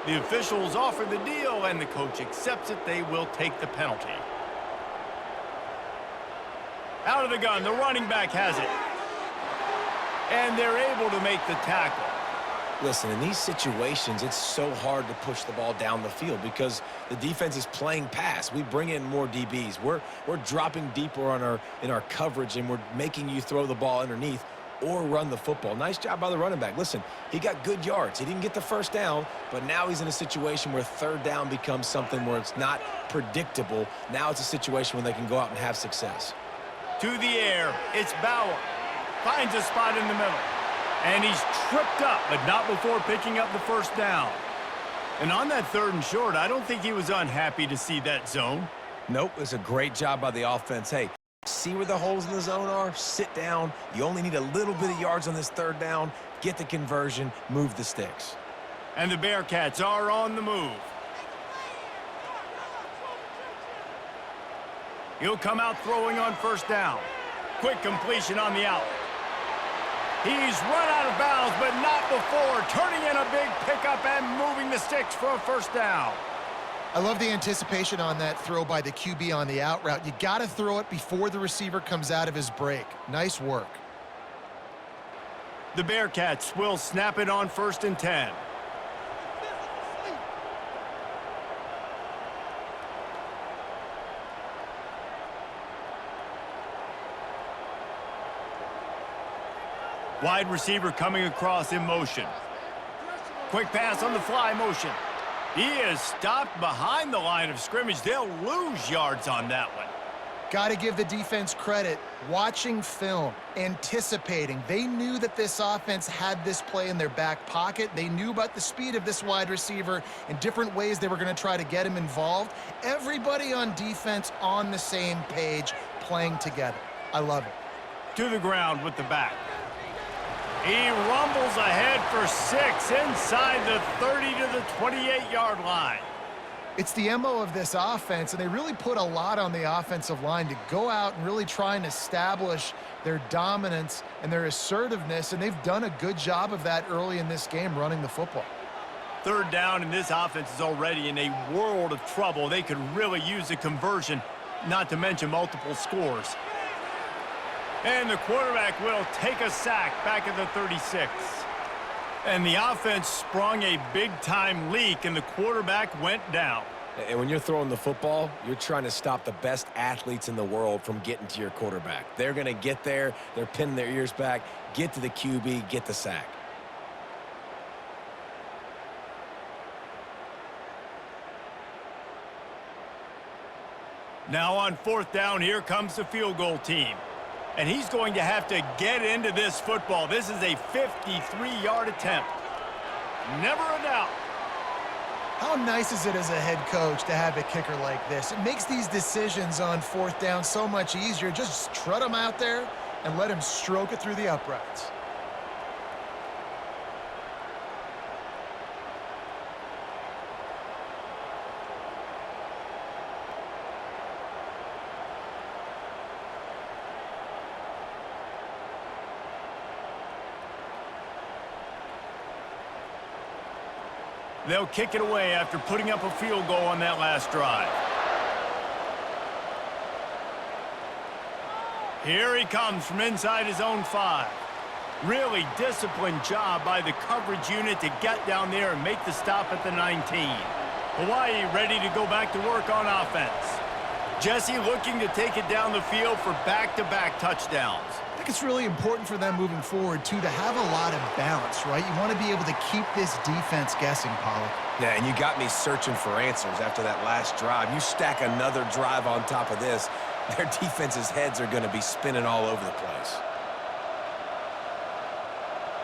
The officials offer the deal, and the coach accepts it. They will take the penalty. Out of the gun, the running back has it. And they're able to make the tackle. Listen, in these situations, it's so hard to push the ball down the field because the defense is playing pass. We bring in more DBs. We're dropping deeper in our coverage, and we're making you throw the ball underneath or run the football. Nice job by the running back. Listen, he got good yards. He didn't get the first down, but now he's in a situation where 3rd down becomes something where it's not predictable. Now it's a situation where they can go out and have success. To the air, it's Bauer. Finds a spot in the middle. And he's tripped up, but not before picking up the first down. And on that 3rd and short, I don't think he was unhappy to see that zone. Nope, it's a great job by the offense. Hey, see where the holes in the zone are? Sit down. You only need a little bit of yards on this 3rd down. Get the conversion, move the sticks. And the Bearcats are on the move. He'll come out throwing on 1st down. Quick completion on the out. He's run out of bounds, but not before turning in a big pickup and moving the sticks for a first down. I love the anticipation on that throw by the QB on the out route. You got to throw it before the receiver comes out of his break. Nice work. The Bearcats will snap it on 1st and 10. Wide receiver coming across in motion. Quick pass on the fly motion. He is stopped behind the line of scrimmage. They'll lose yards on that one. Got to give the defense credit. Watching film, anticipating. They knew that this offense had this play in their back pocket. They knew about the speed of this wide receiver and different ways they were going to try to get him involved. Everybody on defense on the same page, playing together. I love it. To the ground with the back. He rumbles ahead for 6 inside the 30 to the 28-yard line. It's the MO of this offense, and they really put a lot on the offensive line to go out and really try and establish their dominance and their assertiveness, and they've done a good job of that early in this game running the football. Third down, and this offense is already in a world of trouble. They could really use a conversion, not to mention multiple scores. And the quarterback will take a sack back at the 36. And the offense sprung a big-time leak, and the quarterback went down. And when you're throwing the football, you're trying to stop the best athletes in the world from getting to your quarterback. They're going to get there. They're pinning their ears back, get to the QB, get the sack. Now on fourth down, here comes the field goal team. And he's going to have to get into this football. This is a 53-yard attempt. Never a doubt. How nice is it as a head coach to have a kicker like this? It makes these decisions on fourth down so much easier. Just trot him out there and let him stroke it through the uprights. They'll kick it away after putting up a field goal on that last drive. Here he comes from inside his own 5. Really disciplined job by the coverage unit to get down there and make the stop at the 19. Hawaii ready to go back to work on offense. Jesse looking to take it down the field for back-to-back touchdowns. I think it's really important for them moving forward, too, to have a lot of balance, right? You want to be able to keep this defense guessing, Pollock. Yeah, and you got me searching for answers after that last drive. You stack another drive on top of this, their defense's heads are going to be spinning all over the place.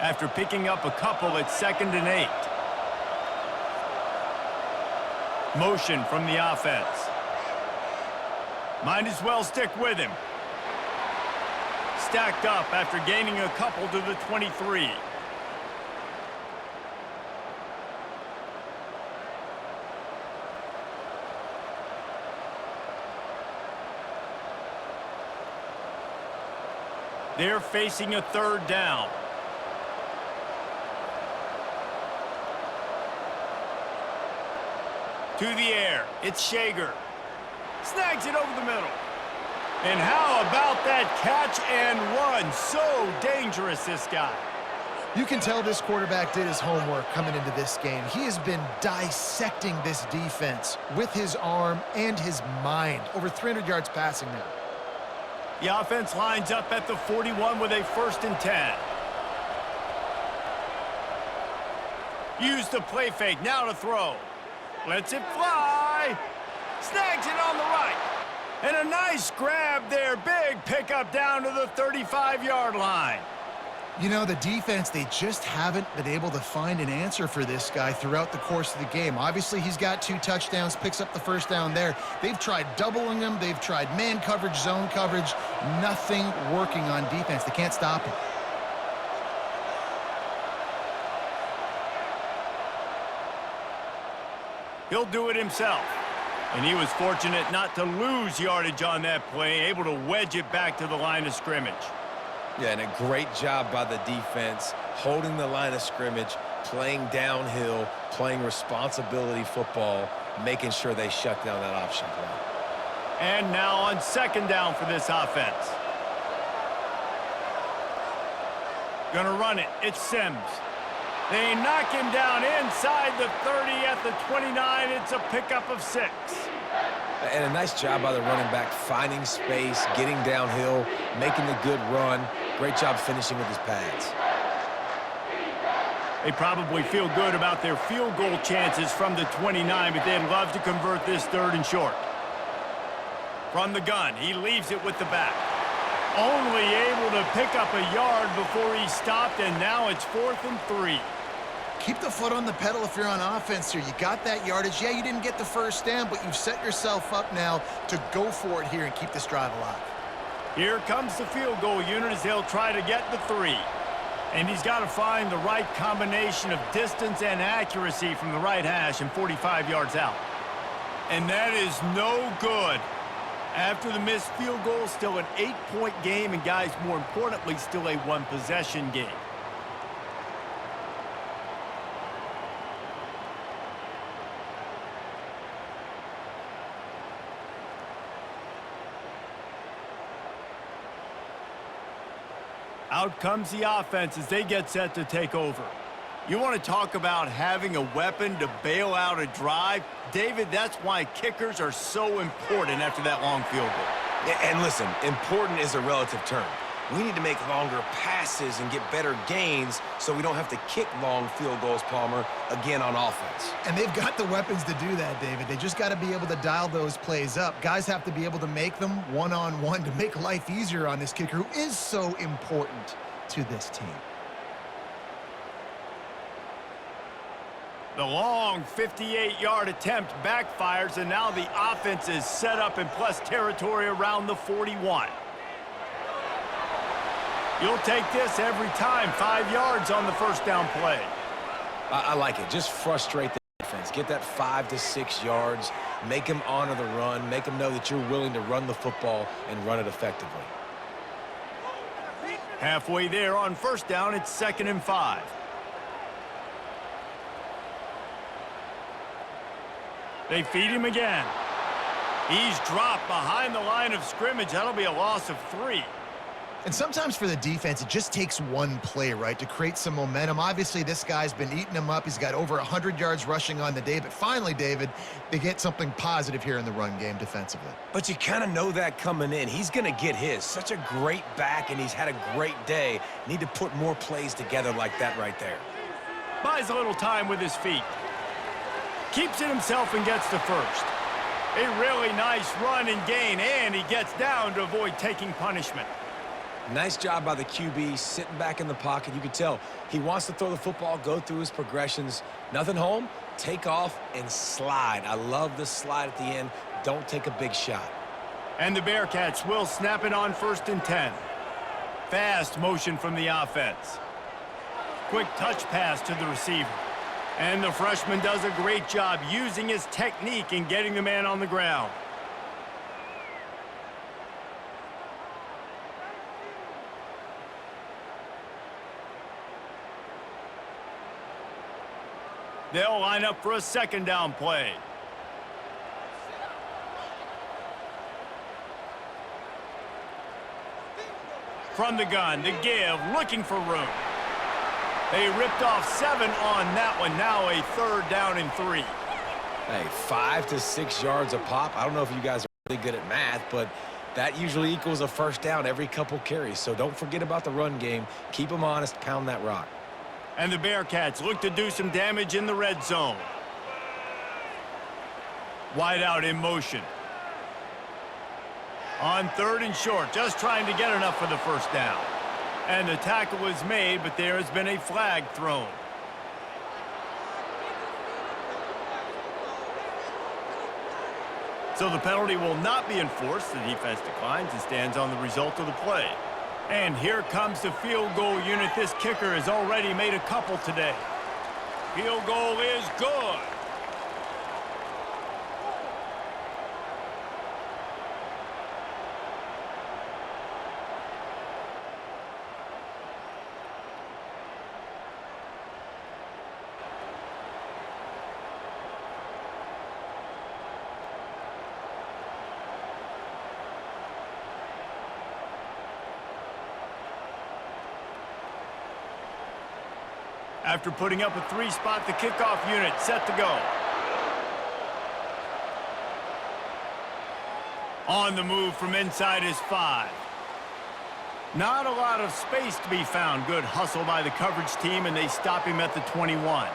After picking up a couple, it's 2nd and 8. Motion from the offense. Might as well stick with him. Stacked up after gaining a couple to the 23. They're facing a 3rd down. To the air, it's Shager. Snags it over the middle. And how about that catch and run? So dangerous, this guy. You can tell this quarterback did his homework coming into this game. He has been dissecting this defense with his arm and his mind. Over 300 yards passing now. The offense lines up at the 41 with a 1st and 10. Use the play fake, now to throw. Lets it fly. Snags it on the right. And a nice grab there. Big pickup down to the 35-yard line. You know, the defense, they just haven't been able to find an answer for this guy throughout the course of the game. Obviously, he's got 2 touchdowns, picks up the 1st down there. They've tried doubling him. They've tried man coverage, zone coverage. Nothing working on defense. They can't stop him. He'll do it himself. And he was fortunate not to lose yardage on that play, able to wedge it back to the line of scrimmage. Yeah, and a great job by the defense, holding the line of scrimmage, playing downhill, playing responsibility football, making sure they shut down that option play. And now on 2nd down for this offense. Gonna run it. It's Sims. They knock him down inside the 30 at the 29. It's a pickup of 6. And a nice job by the running back, finding space, getting downhill, making a good run. Great job finishing with his pads. They probably feel good about their field goal chances from the 29, but they'd love to convert this 3rd and short. From the gun, he leaves it with the back. Only able to pick up a yard before he stopped, and now it's 4th and 3. Keep the foot on the pedal if you're on offense here. You got that yardage. Yeah, you didn't get the first down, but you've set yourself up now to go for it here and keep this drive alive. Here comes the field goal unit as they'll try to get the 3. And he's got to find the right combination of distance and accuracy from the right hash and 45 yards out. And that is no good. After the missed field goal, still an 8-point game, and guys, more importantly, still a 1-possession game. Out comes the offense as they get set to take over. You want to talk about having a weapon to bail out a drive? David, that's why kickers are so important after that long field goal. And listen, important is a relative term. We need to make longer passes and get better gains so we don't have to kick long field goals, Palmer, again on offense. And they've got the weapons to do that, David. They just got to be able to dial those plays up. Guys have to be able to make them one-on-one to make life easier on this kicker who is so important to this team. The long 58-yard attempt backfires, and now the offense is set up in plus territory around the 41. You'll take this every time. 5 yards on the first down play. I like it. Just frustrate the defense. Get that 5 to 6 yards. Make them honor the run. Make them know that you're willing to run the football and run it effectively. Halfway there on first down, it's 2nd and 5. They feed him again. He's dropped behind the line of scrimmage. That'll be a loss of 3. And sometimes for the defense, it just takes one play, right, to create some momentum. Obviously, this guy's been eating him up. He's got over 100 yards rushing on the day. But finally, David, they get something positive here in the run game defensively. But you kind of know that coming in. He's going to get his. Such a great back, and he's had a great day. Need to put more plays together like that right there. Buys a little time with his feet. Keeps it himself and gets the first. A really nice run and gain, and he gets down to avoid taking punishment. Nice job by the QB, sitting back in the pocket. You can tell he wants to throw the football, go through his progressions. Nothing home, take off, and slide. I love the slide at the end. Don't take a big shot. And the Bearcats will snap it on 1st and 10. Fast motion from the offense. Quick touch pass to the receiver. And the freshman does a great job using his technique and getting the man on the ground. They'll line up for a 2nd down play. From the gun to give, looking for room. They ripped off 7 on that one. Now a 3rd down and 3. Hey, 5 to 6 yards a pop. I don't know if you guys are really good at math, but that usually equals a first down every couple carries. So don't forget about the run game. Keep them honest. Pound that rock. And the Bearcats look to do some damage in the red zone. Wide out in motion. On 3rd and short, just trying to get enough for the first down. And the tackle was made, but there has been a flag thrown. So the penalty will not be enforced. The defense declines and stands on the result of the play. And here comes the field goal unit. This kicker has already made a couple today. Field goal is good. After putting up a 3-spot, the kickoff unit set to go. On the move from inside his 5. Not a lot of space to be found. Good hustle by the coverage team, and they stop him at the 21.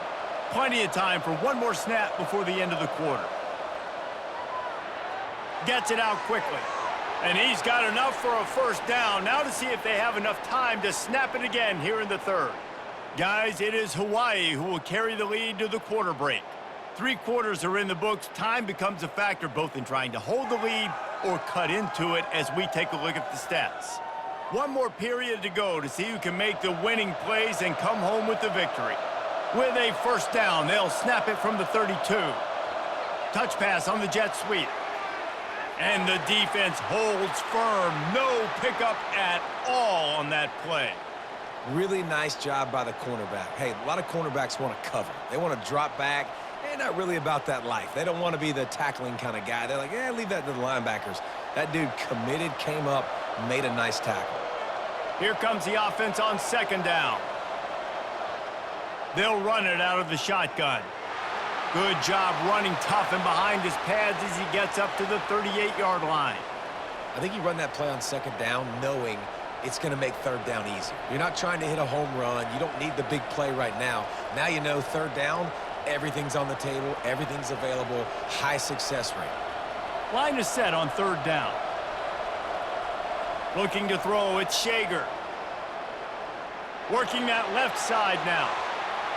Plenty of time for one more snap before the end of the quarter. Gets it out quickly. And he's got enough for a first down. Now to see if they have enough time to snap it again here in the third. Guys, it is Hawaii who will carry the lead to the quarter break. 3 quarters are in the books. Time becomes a factor both in trying to hold the lead or cut into it as we take a look at the stats. One more period to go to see who can make the winning plays and come home with the victory. With a first down, they'll snap it from the 32. Touch pass on the jet sweep. And the defense holds firm. No pickup at all on that play. Really nice job by the cornerback. Hey, a lot of cornerbacks want to cover. They want to drop back. They're not really about that life. They don't want to be the tackling kind of guy. They're like, yeah, leave that to the linebackers. That dude committed, came up, made a nice tackle. Here comes the offense on second down. They'll run it out of the shotgun. Good job running tough and behind his pads as he gets up to the 38-yard line. I think you run that play on second down knowing it's going to make third down easier. You're not trying to hit a home run. You don't need the big play right now. Now you know third down, everything's on the table, everything's available, high success rate. Line is set on third down. Looking to throw, it's Shager. Working that left side now.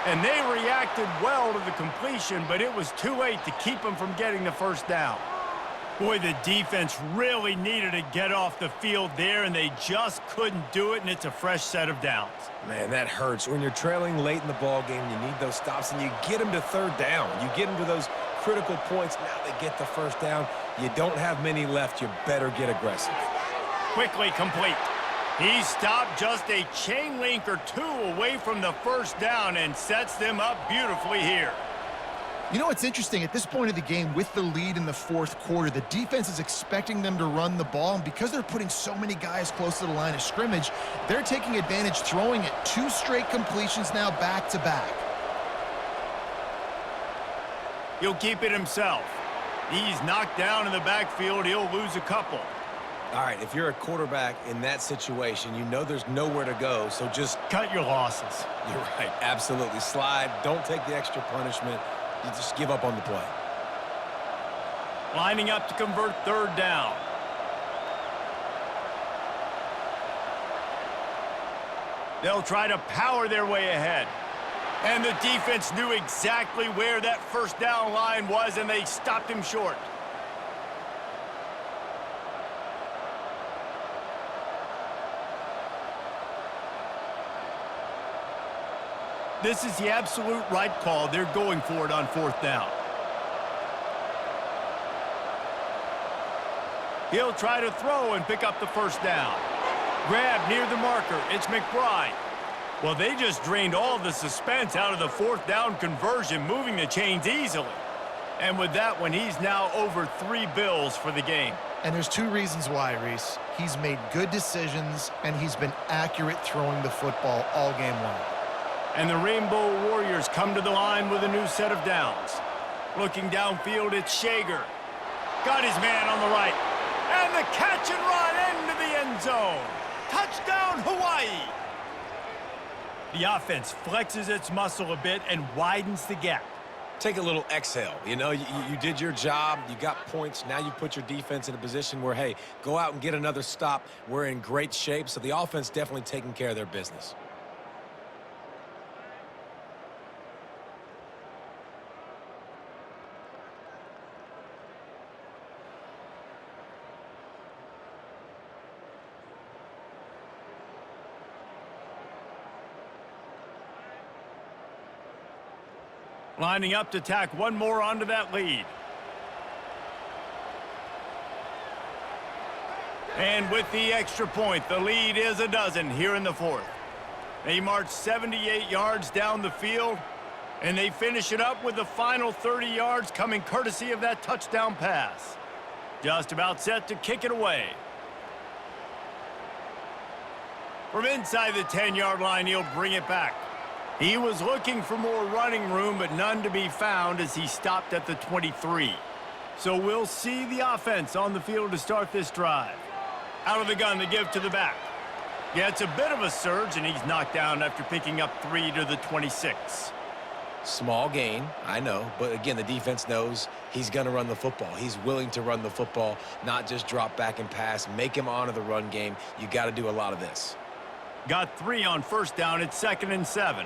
And they reacted well to the completion, but it was too late to keep them from getting the first down. Boy, the defense really needed to get off the field there, and they just couldn't do it, and it's a fresh set of downs. Man, that hurts. When you're trailing late in the ball game, you need those stops, and you get them to third down. You get them to those critical points. Now they get the first down. You don't have many left. You better get aggressive. Quickly complete. He stopped just a chain link or 2 away from the first down and sets them up beautifully here. You know what's interesting? At this point of the game, with the lead in the fourth quarter, the defense is expecting them to run the ball, and because they're putting so many guys close to the line of scrimmage, they're taking advantage, throwing it 2 straight completions now back-to-back. He'll keep it himself. He's knocked down in the backfield. He'll lose a couple. All right, if you're a quarterback in that situation, you know there's nowhere to go, so just cut your losses. You're right, absolutely. Slide, don't take the extra punishment. You just give up on the play. Lining up to convert third down. They'll try to power their way ahead. And the defense knew exactly where that first down line was, and they stopped him short. This is the absolute right call. They're going for it on fourth down. He'll try to throw and pick up the first down. Grab near the marker. It's McBride. Well, they just drained all the suspense out of the fourth down conversion, moving the chains easily. And with that one, he's now over 3 bills for the game. And there's 2 reasons why, Reese. He's made good decisions, and he's been accurate throwing the football all game long. And the Rainbow Warriors come to the line with a new set of downs. Looking downfield, it's Shager. Got his man on the right. And the catch and run into the end zone. Touchdown, Hawaii! The offense flexes its muscle a bit and widens the gap. Take a little exhale. You know, you did your job. You got points. Now you put your defense in a position where, hey, go out and get another stop. We're in great shape, so the offense definitely taking care of their business. Lining up to tack one more onto that lead. And with the extra point, the lead is a dozen here in the fourth. They march 78 yards down the field, and they finish it up with the final 30 yards coming courtesy of that touchdown pass. Just about set to kick it away. From inside the 10-yard line, he'll bring it back. He was looking for more running room, but none to be found as he stopped at the 23. So we'll see the offense on the field to start this drive. Out of the gun, they give to the back. Yeah, it's a bit of a surge, and he's knocked down after picking up 3 to the 26. Small gain, I know, but again, the defense knows he's going to run the football. He's willing to run the football, not just drop back and pass, make him honor the run game. You got to do a lot of this. Got 3 on first down. It's 2nd and 7.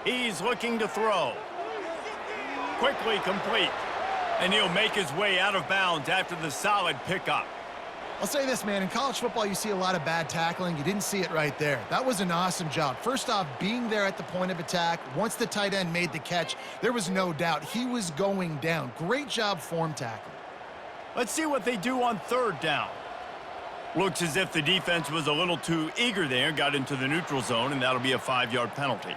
He's looking to throw. Quickly complete. And he'll make his way out of bounds after the solid pickup. I'll say this, man. In college football, you see a lot of bad tackling. You didn't see it right there. That was an awesome job. First off, being there at the point of attack. Once the tight end made the catch, there was no doubt he was going down. Great job form tackling. Let's see what they do on 3rd down. Looks as if the defense was a little too eager there, got into the neutral zone, and that'll be a 5-yard penalty.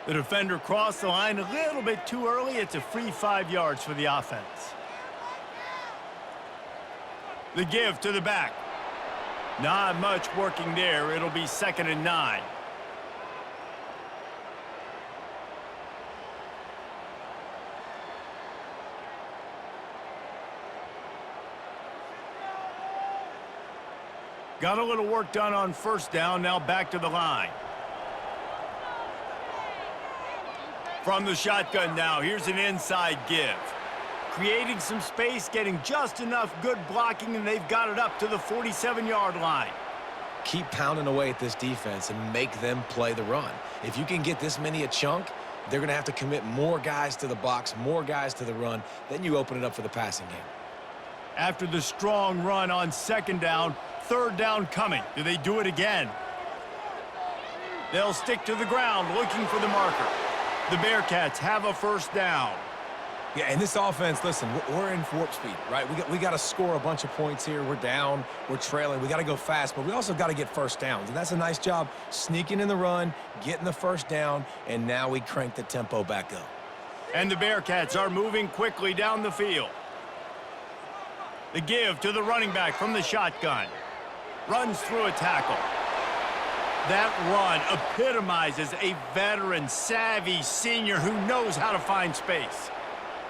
The defender crossed the line a little bit too early. It's a free 5 yards for the offense. The give to the back. Not much working there. It'll be 2nd and 9. Got a little work done on first down. Now back to the line. From the shotgun now, here's an inside give. Creating some space, getting just enough good blocking, and they've got it up to the 47-yard line. Keep pounding away at this defense and make them play the run. If you can get this many a chunk, they're going to have to commit more guys to the box, more guys to the run. Then you open it up for the passing game. After the strong run on 2nd down, 3rd down coming. Do they do it again? They'll stick to the ground looking for the marker. The Bearcats have a first down. Yeah, and this offense, listen, we're in warp speed, right? We got to score a bunch of points here. We're down, we're trailing. We got to go fast, but we also got to get first downs. And that's a nice job sneaking in the run, getting the first down, and now we crank the tempo back up. And the Bearcats are moving quickly down the field. The give to the running back from the shotgun. Runs through a tackle. That run epitomizes a veteran, savvy senior who knows how to find space.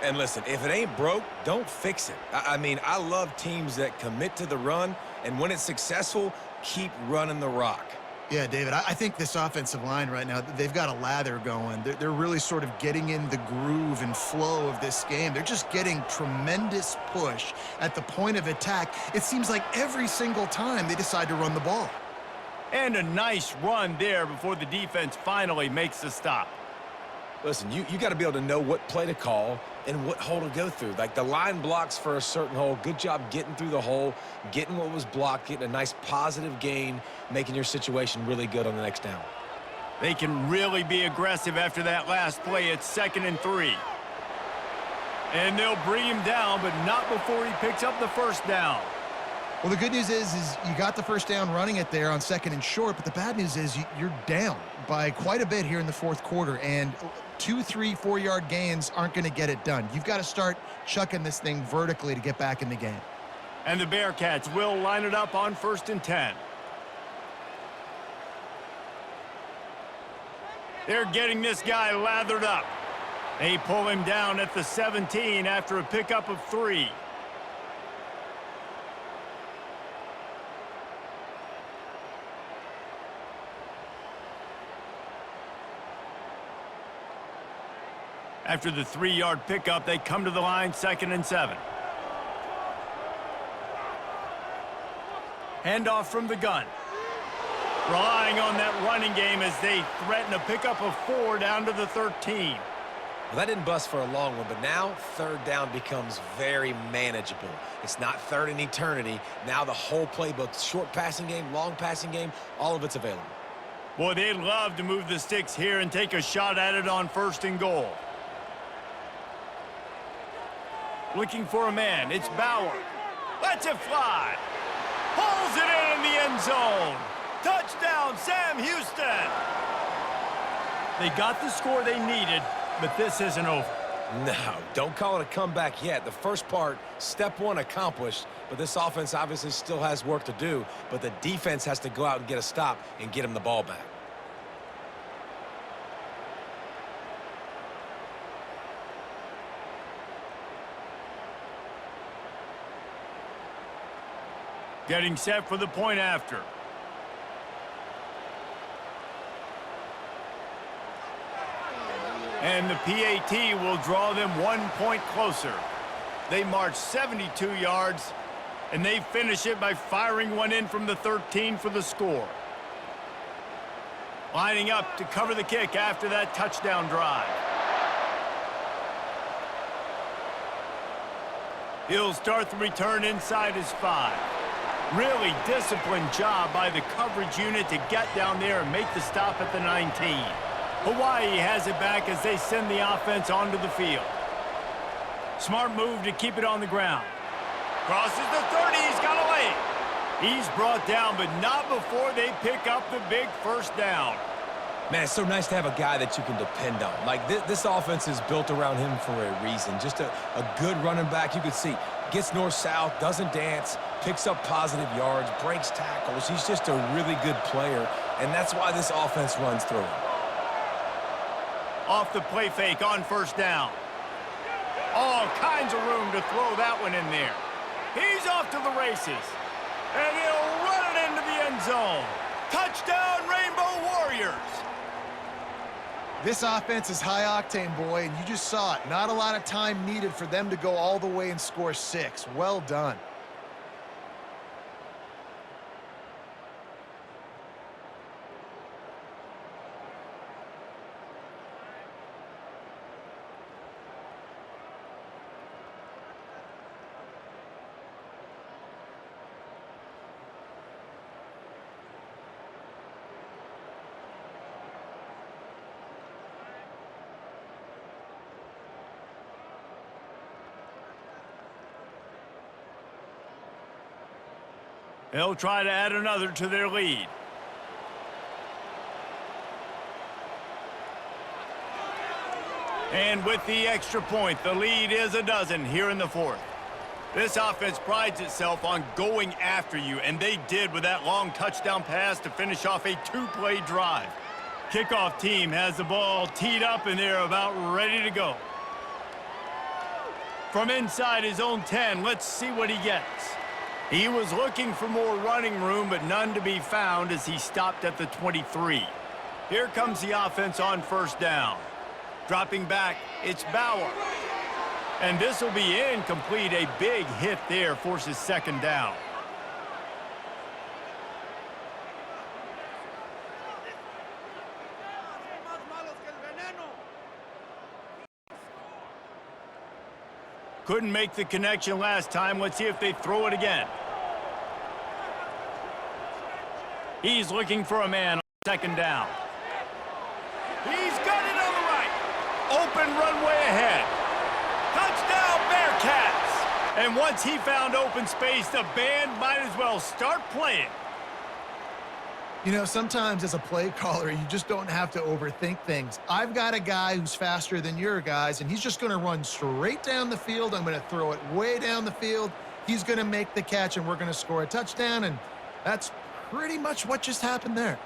And listen, if it ain't broke, don't fix it. I mean, I love teams that commit to the run, and when it's successful, keep running the rock. Yeah, David, I think this offensive line right now, they've got a lather going. They're really sort of getting in the groove and flow of this game. They're just getting tremendous push at the point of attack. It seems like every single time they decide to run the ball. And a nice run there before the defense finally makes the stop. Listen, you got to be able to know what play to call and what hole to go through. Like the line blocks for a certain hole. Good job getting through the hole, getting what was blocked, getting a nice positive gain, making your situation really good on the next down. They can really be aggressive after that last play. It's 2nd and 3. And they'll bring him down, but not before he picks up the first down. Well, the good news is you got the first down running it there on 2nd and short, but the bad news is you're down by quite a bit here in the 4th quarter, and 2, 3, 4-yard gains aren't going to get it done. You've got to start chucking this thing vertically to get back in the game. And the Bearcats will line it up on 1st and 10. They're getting this guy lathered up. They pull him down at the 17 after a pickup of 3. After the 3-yard pickup, they come to the line, 2nd and 7. Handoff from the gun. Relying on that running game as they threaten a pickup of 4 down to the 13. Well, that didn't bust for a long one, but now 3rd down becomes very manageable. It's not 3rd and eternity. Now the whole playbook, short passing game, long passing game, all of it's available. Boy, they'd love to move the sticks here and take a shot at it on 1st and goal. Looking for a man. It's Bauer. Lets it fly. Pulls it in the end zone. Touchdown, Sam Houston. They got the score they needed, but this isn't over. No, don't call it a comeback yet. The first part, step 1 accomplished, but this offense obviously still has work to do, but the defense has to go out and get a stop and get him the ball back. Getting set for the point after. And the PAT will draw them 1 point closer. They march 72 yards, and they finish it by firing one in from the 13 for the score. Lining up to cover the kick after that touchdown drive. He'll start the return inside his 5. Really disciplined job by the coverage unit to get down there and make the stop at the 19. Hawaii has it back as they send the offense onto the field. Smart move to keep it on the ground. Crosses the 30, he's got away. He's brought down, but not before they pick up the big first down. Man, it's so nice to have a guy that you can depend on. Like, this offense is built around him for a reason. Just a good running back. You can see, gets north-south, doesn't dance, picks up positive yards, breaks tackles. He's just a really good player, and that's why this offense runs through him. Off the play fake on first down. All kinds of room to throw that one in there. He's off to the races. And he'll run it into the end zone. Touchdown, Rainbow Warriors! This offense is high octane, boy, and you just saw it. Not a lot of time needed for them to go all the way and score 6. Well done. They'll try to add another to their lead. And with the extra point, the lead is a dozen here in the 4th. This offense prides itself on going after you, and they did with that long touchdown pass to finish off a 2-play drive. Kickoff team has the ball teed up, and they're about ready to go. From inside his own 10, let's see what he gets. He was looking for more running room, but none to be found as he stopped at the 23. Here comes the offense on first down. Dropping back, it's Bauer. And this will be incomplete. A big hit there forces second down. Couldn't make the connection last time. Let's see if they throw it again. He's looking for a man on second down. He's got it on the right. Open runway ahead. Touchdown, Bearcats! And once he found open space, the band might as well start playing. You know, sometimes as a play caller, you just don't have to overthink things. I've got a guy who's faster than your guys, and he's just going to run straight down the field. I'm going to throw it way down the field. He's going to make the catch, and we're going to score a touchdown, and that's pretty much what just happened there.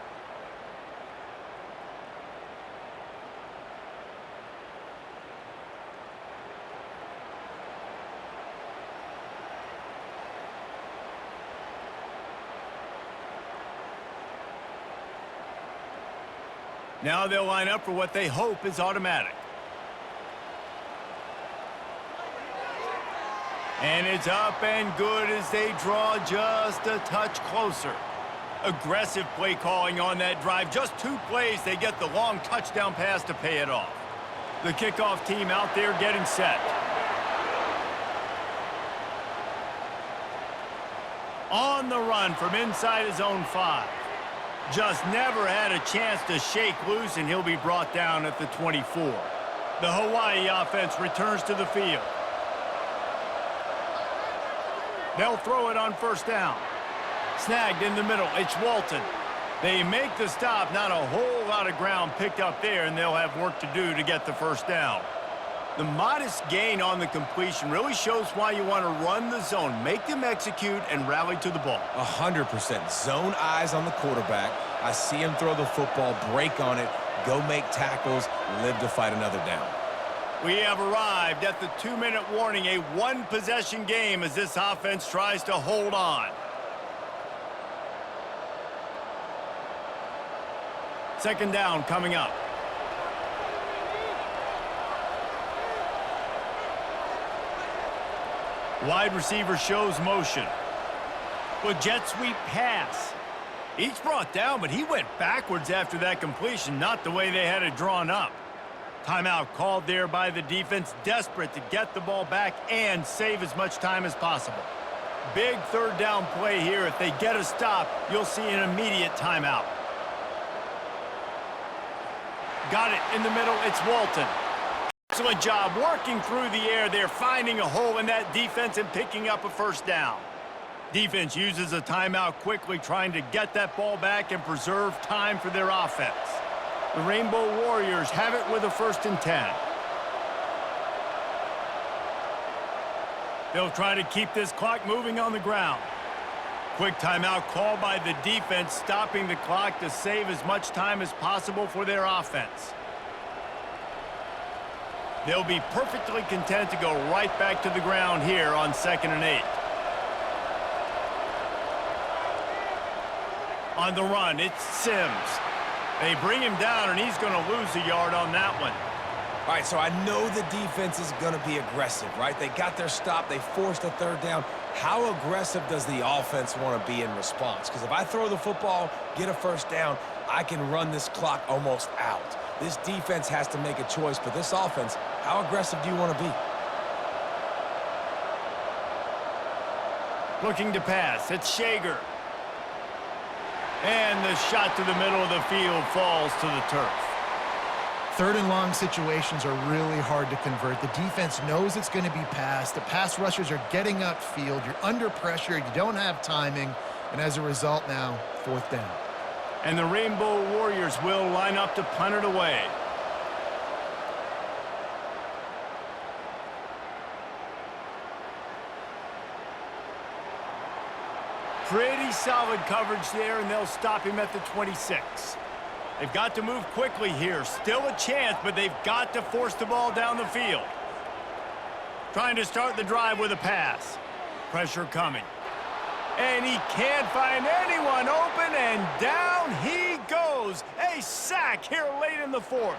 Now they'll line up for what they hope is automatic. And it's up and good as they draw just a touch closer. Aggressive play calling on that drive. Just 2 plays, they get the long touchdown pass to pay it off. The kickoff team out there getting set. On the run from inside his own 5. Just never had a chance to shake loose, and he'll be brought down at the 24. The Hawaii offense returns to the field. They'll throw it on first down. Snagged in the middle. It's Walton. They make the stop. Not a whole lot of ground picked up there, and they'll have work to do to get the first down. The modest gain on the completion really shows why you want to run the zone. Make them execute and rally to the ball. 100%. Zone eyes on the quarterback. I see him throw the football, break on it, go make tackles, live to fight another down. We have arrived at the 2-minute warning, a 1-possession game as this offense tries to hold on. Second down coming up. Wide receiver shows motion. With jet sweep pass. Each brought down, but he went backwards after that completion, not the way they had it drawn up. Timeout called there by the defense, desperate to get the ball back and save as much time as possible. Big third down play here. If they get a stop, you'll see an immediate timeout. Got it in the middle. It's Walton. Excellent job working through the air there, finding a hole in that defense and picking up a first down. Defense uses a timeout quickly, trying to get that ball back and preserve time for their offense. The Rainbow Warriors have it with a 1st and 10. They'll try to keep this clock moving on the ground. Quick timeout called by the defense, stopping the clock to save as much time as possible for their offense. They'll be perfectly content to go right back to the ground here on 2nd and 8. On the run, it's Sims. They bring him down, and he's going to lose a yard on that one. All right, so I know the defense is going to be aggressive, right? They got their stop. They forced a third down. How aggressive does the offense want to be in response? Because if I throw the football, get a first down, I can run this clock almost out. This defense has to make a choice, but this offense, how aggressive do you want to be? Looking to pass, it's Shager. And the shot to the middle of the field falls to the turf. 3rd and long situations are really hard to convert. The defense knows it's going to be passed. The pass rushers are getting upfield. You're under pressure. You don't have timing. And as a result now, 4th down. And the Rainbow Warriors will line up to punt it away. Pretty solid coverage there, and they'll stop him at the 26. They've got to move quickly here. Still a chance, but they've got to force the ball down the field. Trying to start the drive with a pass. Pressure coming. And he can't find anyone open, and down he goes. A sack here late in the 4th.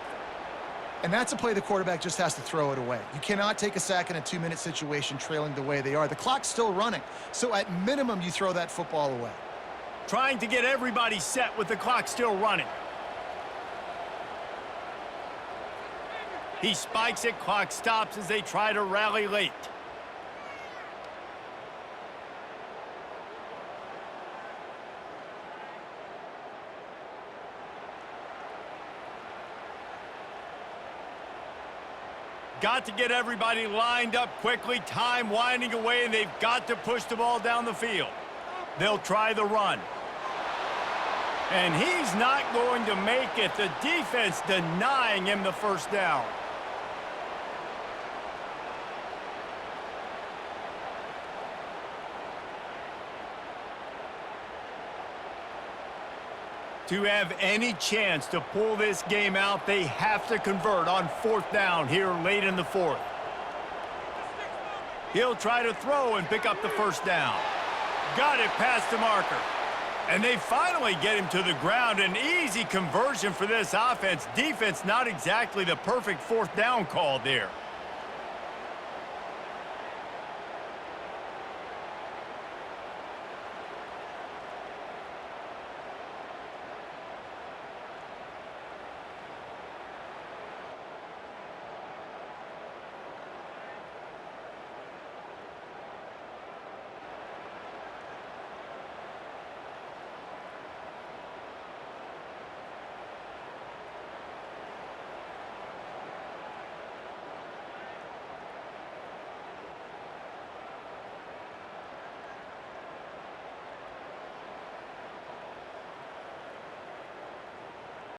And that's a play the quarterback just has to throw it away. You cannot take a sack in a 2-minute situation trailing the way they are. The clock's still running, so at minimum you throw that football away. Trying to get everybody set with the clock still running. He spikes it, clock stops as they try to rally late. Got to get everybody lined up quickly, time winding away, and they've got to push the ball down the field. They'll try the run. And he's not going to make it. The defense denying him the first down. To have any chance to pull this game out, they have to convert on 4th down here late in the 4th. He'll try to throw and pick up the first down. Got it past the marker. And they finally get him to the ground. An easy conversion for this offense. Defense not exactly the perfect 4th down call there.